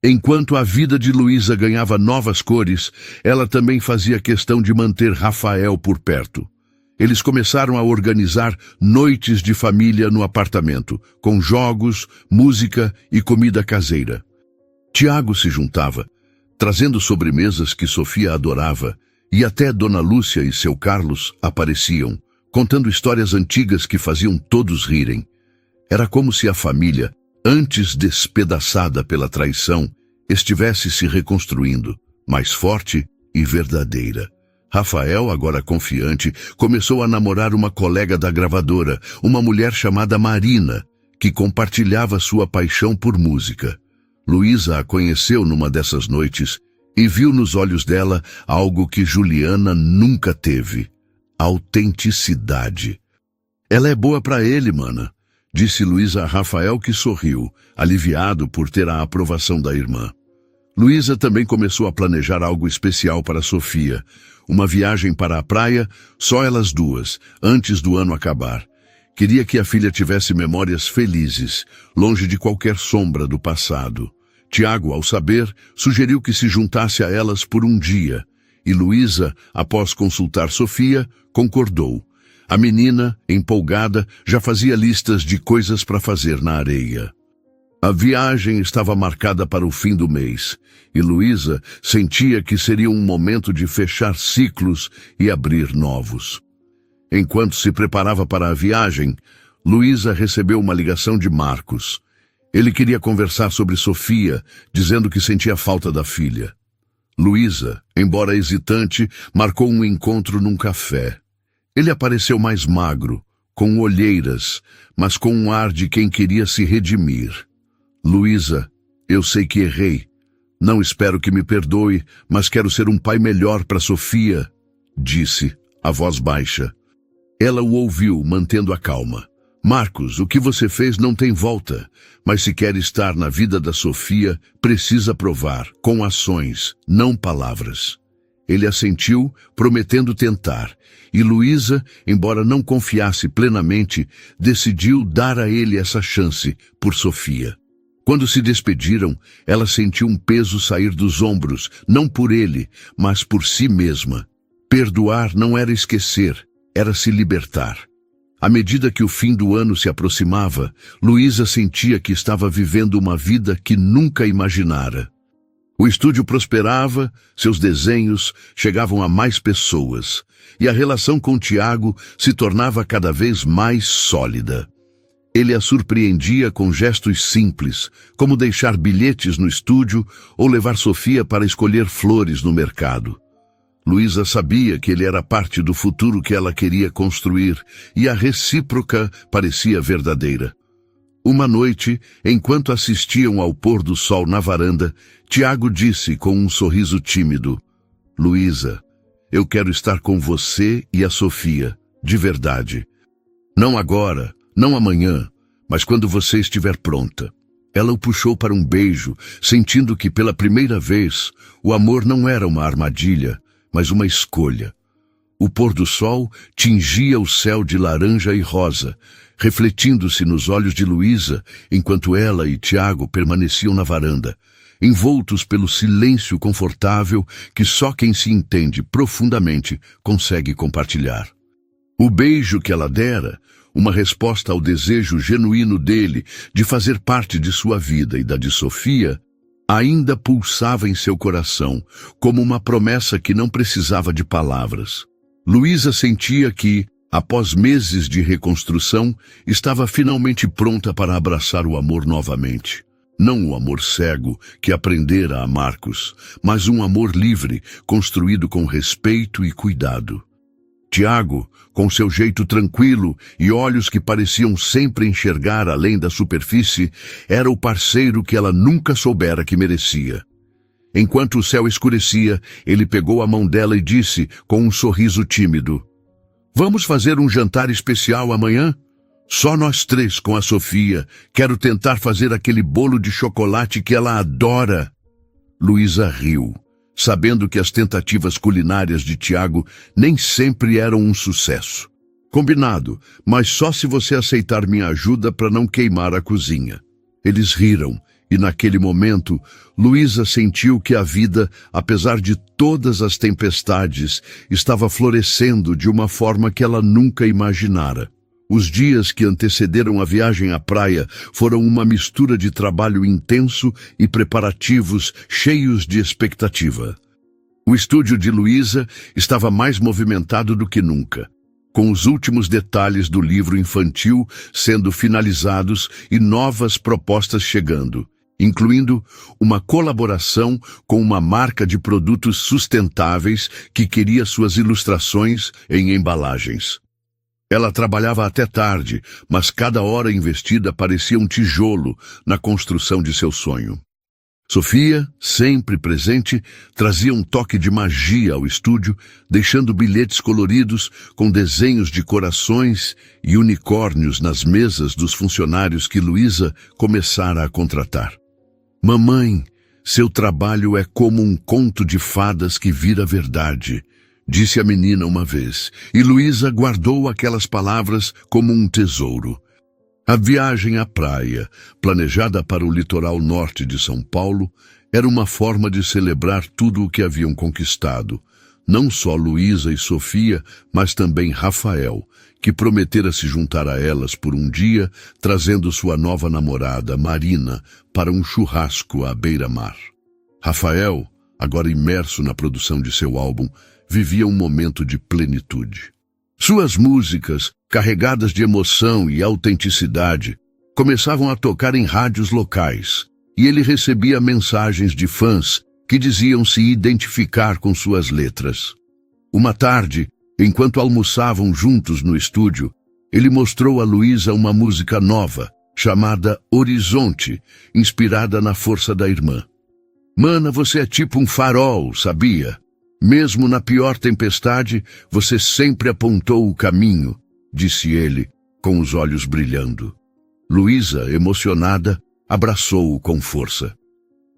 Enquanto a vida de Luísa ganhava novas cores, ela também fazia questão de manter Rafael por perto. Eles começaram a organizar noites de família no apartamento, com jogos, música e comida caseira. Tiago se juntava, trazendo sobremesas que Sofia adorava, e até Dona Lúcia e seu Carlos apareciam, contando histórias antigas que faziam todos rirem. Era como se a família, antes despedaçada pela traição, estivesse se reconstruindo, mais forte e verdadeira. Rafael, agora confiante, começou a namorar uma colega da gravadora, uma mulher chamada Marina, que compartilhava sua paixão por música. Luísa a conheceu numa dessas noites e viu nos olhos dela algo que Juliana nunca teve: autenticidade. "Ela é boa pra ele, mana", disse Luísa a Rafael, que sorriu, aliviado por ter a aprovação da irmã. Luísa também começou a planejar algo especial para Sofia, uma viagem para a praia, só elas duas, antes do ano acabar. Queria que a filha tivesse memórias felizes, longe de qualquer sombra do passado. Tiago, ao saber, sugeriu que se juntasse a elas por um dia, e Luísa, após consultar Sofia, concordou. A menina, empolgada, já fazia listas de coisas para fazer na areia. A viagem estava marcada para o fim do mês, e Luísa sentia que seria um momento de fechar ciclos e abrir novos. Enquanto se preparava para a viagem, Luísa recebeu uma ligação de Marcos. Ele queria conversar sobre Sofia, dizendo que sentia falta da filha. Luísa, embora hesitante, marcou um encontro num café. Ele apareceu mais magro, com olheiras, mas com um ar de quem queria se redimir. Luísa, eu sei que errei. Não espero que me perdoe, mas quero ser um pai melhor para Sofia, disse, a voz baixa. Ela o ouviu, mantendo a calma. Marcos, o que você fez não tem volta, mas se quer estar na vida da Sofia, precisa provar, com ações, não palavras. Ele assentiu, prometendo tentar, e Luísa, embora não confiasse plenamente, decidiu dar a ele essa chance por Sofia. Quando se despediram, ela sentiu um peso sair dos ombros, não por ele, mas por si mesma. Perdoar não era esquecer, era se libertar. À medida que o fim do ano se aproximava, Luísa sentia que estava vivendo uma vida que nunca imaginara. O estúdio prosperava, seus desenhos chegavam a mais pessoas, e a relação com Tiago se tornava cada vez mais sólida. Ele a surpreendia com gestos simples, como deixar bilhetes no estúdio ou levar Sofia para escolher flores no mercado. Luísa sabia que ele era parte do futuro que ela queria construir, e a recíproca parecia verdadeira. Uma noite, enquanto assistiam ao pôr do sol na varanda, Tiago disse com um sorriso tímido: Luísa, eu quero estar com você e a Sofia, de verdade. Não agora, não amanhã, mas quando você estiver pronta. Ela o puxou para um beijo, sentindo que pela primeira vez o amor não era uma armadilha, mas uma escolha. O pôr do sol tingia o céu de laranja e rosa, refletindo-se nos olhos de Luísa, enquanto ela e Tiago permaneciam na varanda, envoltos pelo silêncio confortável que só quem se entende profundamente consegue compartilhar. O beijo que ela dera, uma resposta ao desejo genuíno dele de fazer parte de sua vida e da de Sofia, ainda pulsava em seu coração, como uma promessa que não precisava de palavras. Luísa sentia que, após meses de reconstrução, estava finalmente pronta para abraçar o amor novamente. Não o amor cego que aprendera a Marcos, mas um amor livre, construído com respeito e cuidado. Tiago, com seu jeito tranquilo e olhos que pareciam sempre enxergar além da superfície, era o parceiro que ela nunca soubera que merecia. Enquanto o céu escurecia, ele pegou a mão dela e disse, com um sorriso tímido: Vamos fazer um jantar especial amanhã? Só nós três com a Sofia. Quero tentar fazer aquele bolo de chocolate que ela adora. Luísa riu, sabendo que as tentativas culinárias de Tiago nem sempre eram um sucesso. Combinado, mas só se você aceitar minha ajuda para não queimar a cozinha. Eles riram, e naquele momento, Luísa sentiu que a vida, apesar de todas as tempestades, estava florescendo de uma forma que ela nunca imaginara. Os dias que antecederam a viagem à praia foram uma mistura de trabalho intenso e preparativos cheios de expectativa. O estúdio de Luísa estava mais movimentado do que nunca, com os últimos detalhes do livro infantil sendo finalizados e novas propostas chegando, incluindo uma colaboração com uma marca de produtos sustentáveis que queria suas ilustrações em embalagens. Ela trabalhava até tarde, mas cada hora investida parecia um tijolo na construção de seu sonho. Sofia, sempre presente, trazia um toque de magia ao estúdio, deixando bilhetes coloridos com desenhos de corações e unicórnios nas mesas dos funcionários que Luísa começara a contratar. Mamãe, seu trabalho é como um conto de fadas que vira verdade, disse a menina uma vez, e Luísa guardou aquelas palavras como um tesouro. A viagem à praia, planejada para o litoral norte de São Paulo, era uma forma de celebrar tudo o que haviam conquistado, Não só Luísa e Sofia, mas também Rafael, que prometera se juntar a elas por um dia, trazendo sua nova namorada, Marina, para um churrasco à beira-mar. Rafael, agora imerso na produção de seu álbum, vivia um momento de plenitude. Suas músicas, carregadas de emoção e autenticidade, começavam a tocar em rádios locais, e ele recebia mensagens de fãs que diziam se identificar com suas letras. Uma tarde, enquanto almoçavam juntos no estúdio, ele mostrou a Luísa uma música nova, chamada Horizonte, inspirada na força da irmã. Mana, você é tipo um farol, sabia? Mesmo na pior tempestade, você sempre apontou o caminho, disse ele, com os olhos brilhando. Luísa, emocionada, abraçou-o com força.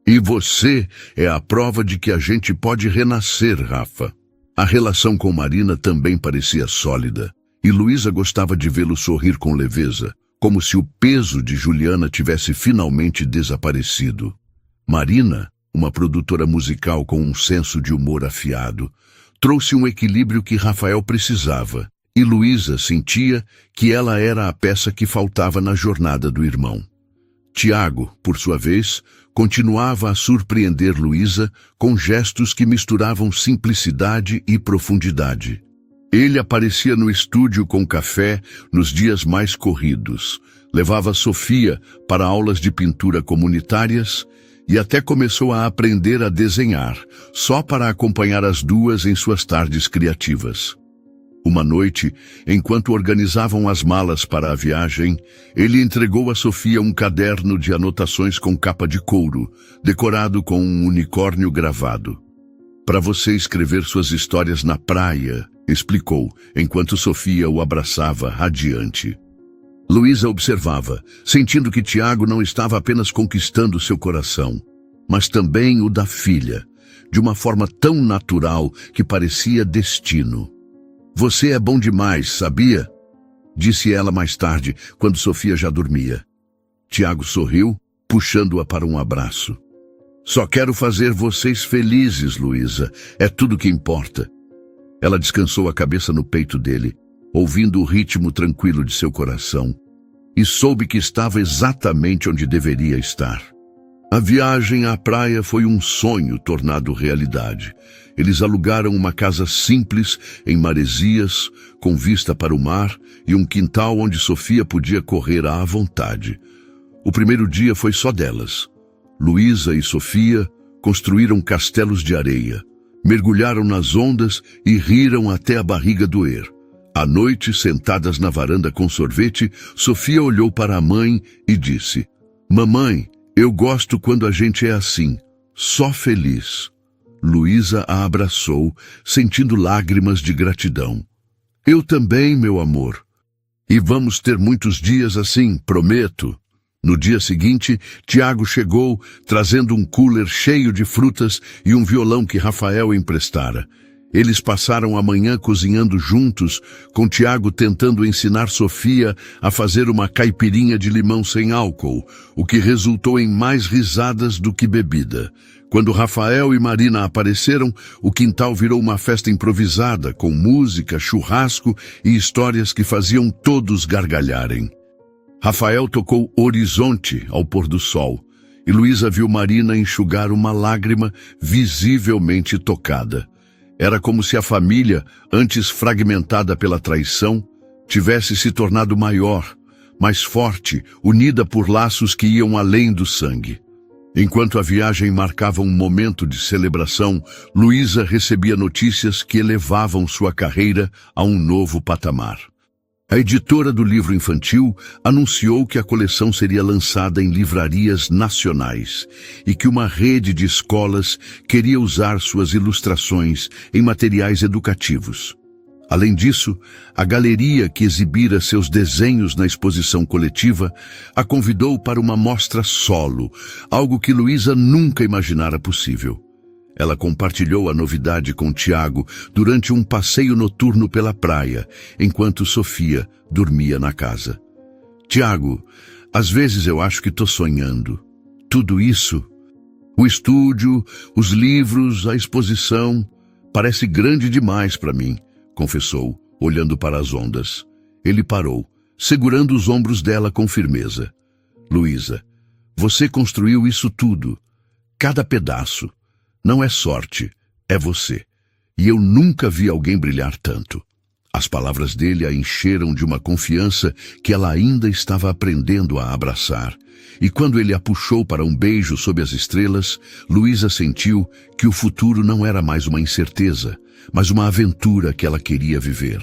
E você é a prova de que a gente pode renascer, Rafa. A relação com Marina também parecia sólida, e Luísa gostava de vê-lo sorrir com leveza, como se o peso de Juliana tivesse finalmente desaparecido. Marina, uma produtora musical com um senso de humor afiado, trouxe um equilíbrio que Rafael precisava, e Luísa sentia que ela era a peça que faltava na jornada do irmão. Tiago, por sua vez, continuava a surpreender Luísa com gestos que misturavam simplicidade e profundidade. Ele aparecia no estúdio com café nos dias mais corridos, levava Sofia para aulas de pintura comunitárias e até começou a aprender a desenhar, só para acompanhar as duas em suas tardes criativas. Uma noite, enquanto organizavam as malas para a viagem, ele entregou a Sofia um caderno de anotações com capa de couro, decorado com um unicórnio gravado. Para você escrever suas histórias na praia, explicou, enquanto Sofia o abraçava radiante. Luísa observava, sentindo que Tiago não estava apenas conquistando seu coração, mas também o da filha, de uma forma tão natural que parecia destino. Você é bom demais, sabia? Disse ela mais tarde, quando Sofia já dormia. Tiago sorriu, puxando-a para um abraço. Só quero fazer vocês felizes, Luísa. É tudo que importa. Ela descansou a cabeça no peito dele, ouvindo o ritmo tranquilo de seu coração, e soube que estava exatamente onde deveria estar. A viagem à praia foi um sonho tornado realidade. Eles alugaram uma casa simples em Maresias, com vista para o mar e um quintal onde Sofia podia correr à vontade. O primeiro dia foi só delas. Luísa e Sofia construíram castelos de areia, mergulharam nas ondas e riram até a barriga doer. À noite, sentadas na varanda com sorvete, Sofia olhou para a mãe e disse: "Mamãe, eu gosto quando a gente é assim, só feliz." Luísa a abraçou, sentindo lágrimas de gratidão. "Eu também, meu amor. E vamos ter muitos dias assim, prometo." No dia seguinte, Tiago chegou, trazendo um cooler cheio de frutas e um violão que Rafael emprestara. Eles passaram a manhã cozinhando juntos, com Tiago tentando ensinar Sofia a fazer uma caipirinha de limão sem álcool, o que resultou em mais risadas do que bebida. Quando Rafael e Marina apareceram, o quintal virou uma festa improvisada, com música, churrasco e histórias que faziam todos gargalharem. Rafael tocou Horizonte ao pôr do sol, e Luísa viu Marina enxugar uma lágrima visivelmente tocada. Era como se a família, antes fragmentada pela traição, tivesse se tornado maior, mais forte, unida por laços que iam além do sangue. Enquanto a viagem marcava um momento de celebração, Luísa recebia notícias que elevavam sua carreira a um novo patamar. A editora do livro infantil anunciou que a coleção seria lançada em livrarias nacionais e que uma rede de escolas queria usar suas ilustrações em materiais educativos. Além disso, a galeria que exibira seus desenhos na exposição coletiva a convidou para uma mostra solo, algo que Luísa nunca imaginara possível. Ela compartilhou a novidade com Tiago durante um passeio noturno pela praia, enquanto Sofia dormia na casa. "Tiago, às vezes eu acho que estou sonhando. Tudo isso, o estúdio, os livros, a exposição, Parece grande demais para mim, confessou, olhando para as ondas. Ele parou, segurando os ombros dela com firmeza. Luísa, você construiu isso tudo. Cada pedaço. Não é sorte, é você. E eu nunca vi alguém brilhar tanto. As palavras dele a encheram de uma confiança que ela ainda estava aprendendo a abraçar. E quando ele a puxou para um beijo sob as estrelas, Luísa sentiu que o futuro não era mais uma incerteza, mas uma aventura que ela queria viver.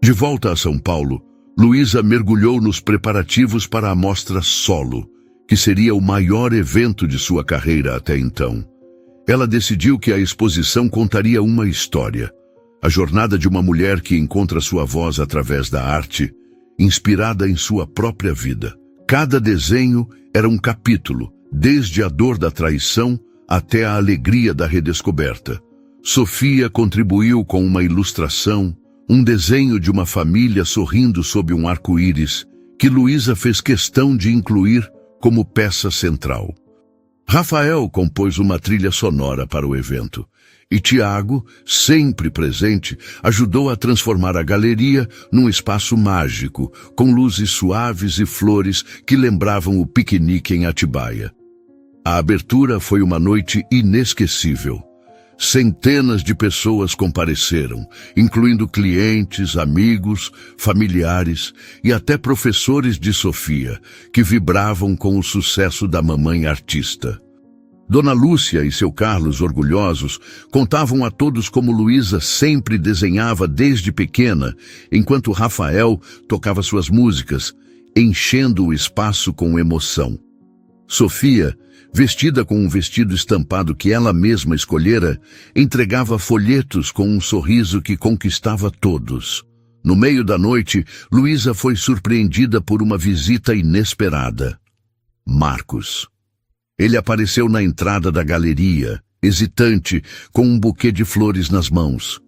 De volta a São Paulo, Luísa mergulhou nos preparativos para a mostra Solo, que seria o maior evento de sua carreira até então. Ela decidiu que a exposição contaria uma história, a jornada de uma mulher que encontra sua voz através da arte, inspirada em sua própria vida. Cada desenho era um capítulo, desde a dor da traição até a alegria da redescoberta. Sofia contribuiu com uma ilustração, um desenho de uma família sorrindo sob um arco-íris, que Luísa fez questão de incluir como peça central. Rafael compôs uma trilha sonora para o evento, e Tiago, sempre presente, ajudou a transformar a galeria num espaço mágico, com luzes suaves e flores que lembravam o piquenique em Atibaia. A abertura foi uma noite inesquecível. Centenas de pessoas compareceram, incluindo clientes, amigos, familiares e até professores de Sofia, que vibravam com o sucesso da mamãe artista. Dona Lúcia e seu Carlos, orgulhosos, contavam a todos como Luísa sempre desenhava desde pequena, enquanto Rafael tocava suas músicas, enchendo o espaço com emoção. Sofia, vestida com um vestido estampado que ela mesma escolhera, entregava folhetos com um sorriso que conquistava todos. No meio da noite, Luísa foi surpreendida por uma visita inesperada. Marcos. Ele apareceu na entrada da galeria, hesitante, com um buquê de flores nas mãos.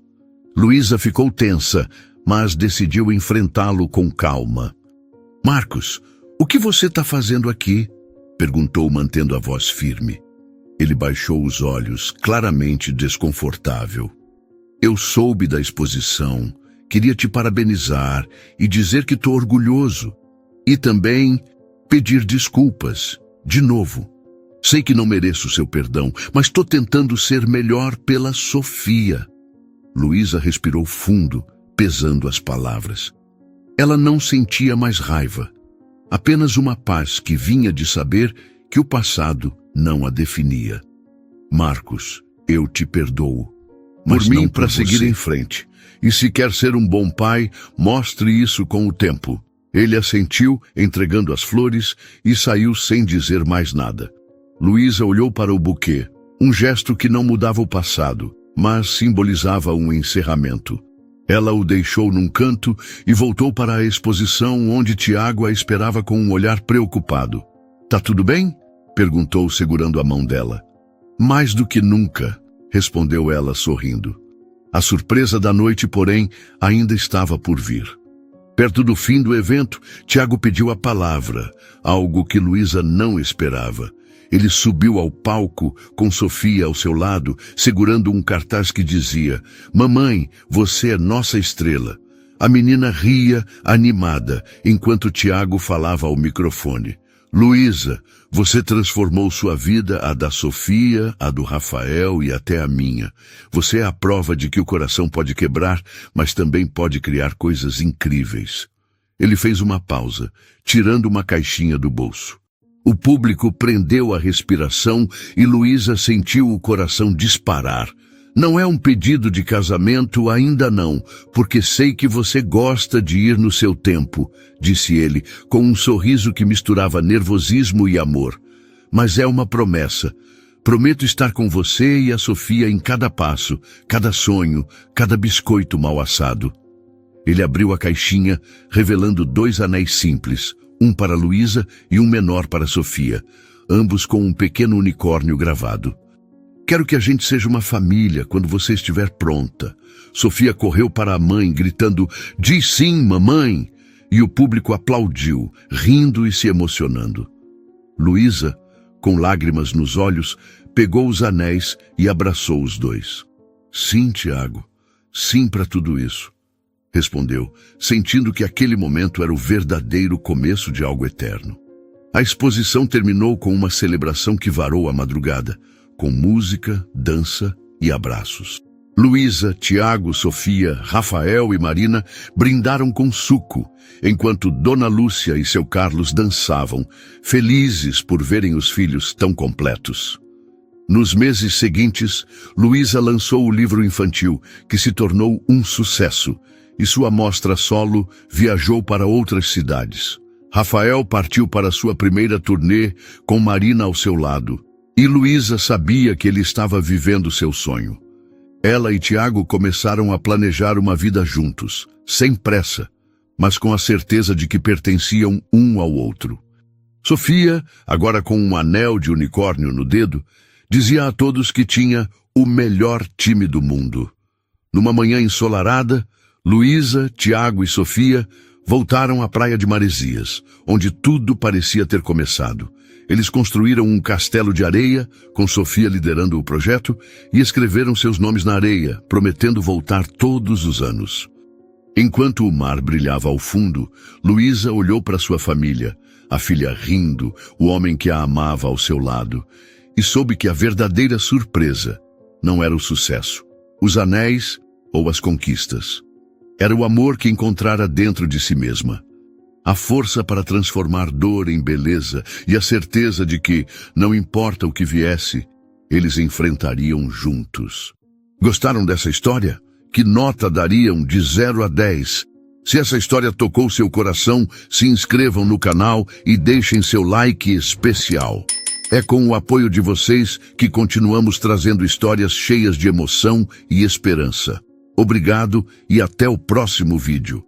Luísa ficou tensa, mas decidiu enfrentá-lo com calma. Marcos, o que você está fazendo aqui? Perguntou, mantendo a voz firme. Ele baixou os olhos, claramente desconfortável. Eu soube da exposição, queria te parabenizar e dizer que estou orgulhoso. E também pedir desculpas, de novo. Sei que não mereço seu perdão, mas estou tentando ser melhor pela Sofia. Luísa respirou fundo, pesando as palavras. Ela não sentia mais raiva. Apenas uma paz que vinha de saber que o passado não a definia. Marcos, eu te perdoo. Por mim, para seguir em frente. E se quer ser um bom pai, mostre isso com o tempo. Ele assentiu, entregando as flores, e saiu sem dizer mais nada. Luísa olhou para o buquê, um gesto que não mudava o passado, mas simbolizava um encerramento. Ela o deixou num canto e voltou para a exposição onde Tiago a esperava com um olhar preocupado. Tá tudo bem? Perguntou, segurando a mão dela. Mais do que nunca, respondeu ela sorrindo. A surpresa da noite, porém, ainda estava por vir. Perto do fim do evento, Tiago pediu a palavra, algo que Luísa não esperava. Ele subiu ao palco, com Sofia ao seu lado, segurando um cartaz que dizia: Mamãe, você é nossa estrela. A menina ria, animada, enquanto Tiago falava ao microfone. Luísa, você transformou sua vida, a da Sofia, a do Rafael e até a minha. Você é a prova de que o coração pode quebrar, mas também pode criar coisas incríveis. Ele fez uma pausa, tirando uma caixinha do bolso. O público prendeu a respiração e Luísa sentiu o coração disparar. Não é um pedido de casamento, ainda não, porque sei que você gosta de ir no seu tempo, disse ele, com um sorriso que misturava nervosismo e amor. Mas é uma promessa. Prometo estar com você e a Sofia em cada passo, cada sonho, cada biscoito mal assado. Ele abriu a caixinha, revelando 2 anéis simples, um para Luísa e um menor para Sofia, ambos com um pequeno unicórnio gravado. Quero que a gente seja uma família quando você estiver pronta. Sofia correu para a mãe, gritando, diz sim, mamãe! E o público aplaudiu, rindo e se emocionando. Luísa, com lágrimas nos olhos, pegou os anéis e abraçou os 2. Sim, Tiago, sim para tudo isso, respondeu, sentindo que aquele momento era o verdadeiro começo de algo eterno. A exposição terminou com uma celebração que varou a madrugada, com música, dança e abraços. Luísa, Tiago, Sofia, Rafael e Marina brindaram com suco, enquanto Dona Lúcia e seu Carlos dançavam, felizes por verem os filhos tão completos. Nos meses seguintes, Luísa lançou o livro infantil, que se tornou um sucesso, e sua mostra solo viajou para outras cidades. Rafael partiu para sua primeira turnê com Marina ao seu lado, e Luísa sabia que ele estava vivendo seu sonho. Ela e Tiago começaram a planejar uma vida juntos, sem pressa, mas com a certeza de que pertenciam um ao outro. Sofia, agora com um anel de unicórnio no dedo, dizia a todos que tinha o melhor time do mundo. Numa manhã ensolarada, Luísa, Tiago e Sofia voltaram à praia de Maresias, onde tudo parecia ter começado. Eles construíram um castelo de areia, com Sofia liderando o projeto, e escreveram seus nomes na areia, prometendo voltar todos os anos. Enquanto o mar brilhava ao fundo, Luísa olhou para sua família, a filha rindo, o homem que a amava ao seu lado, e soube que a verdadeira surpresa não era o sucesso, os anéis ou as conquistas. Era o amor que encontrara dentro de si mesma. A força para transformar dor em beleza e a certeza de que, não importa o que viesse, eles enfrentariam juntos. Gostaram dessa história? Que nota dariam de 0 a 10? Se essa história tocou seu coração, se inscrevam no canal e deixem seu like especial. É com o apoio de vocês que continuamos trazendo histórias cheias de emoção e esperança. Obrigado e até o próximo vídeo.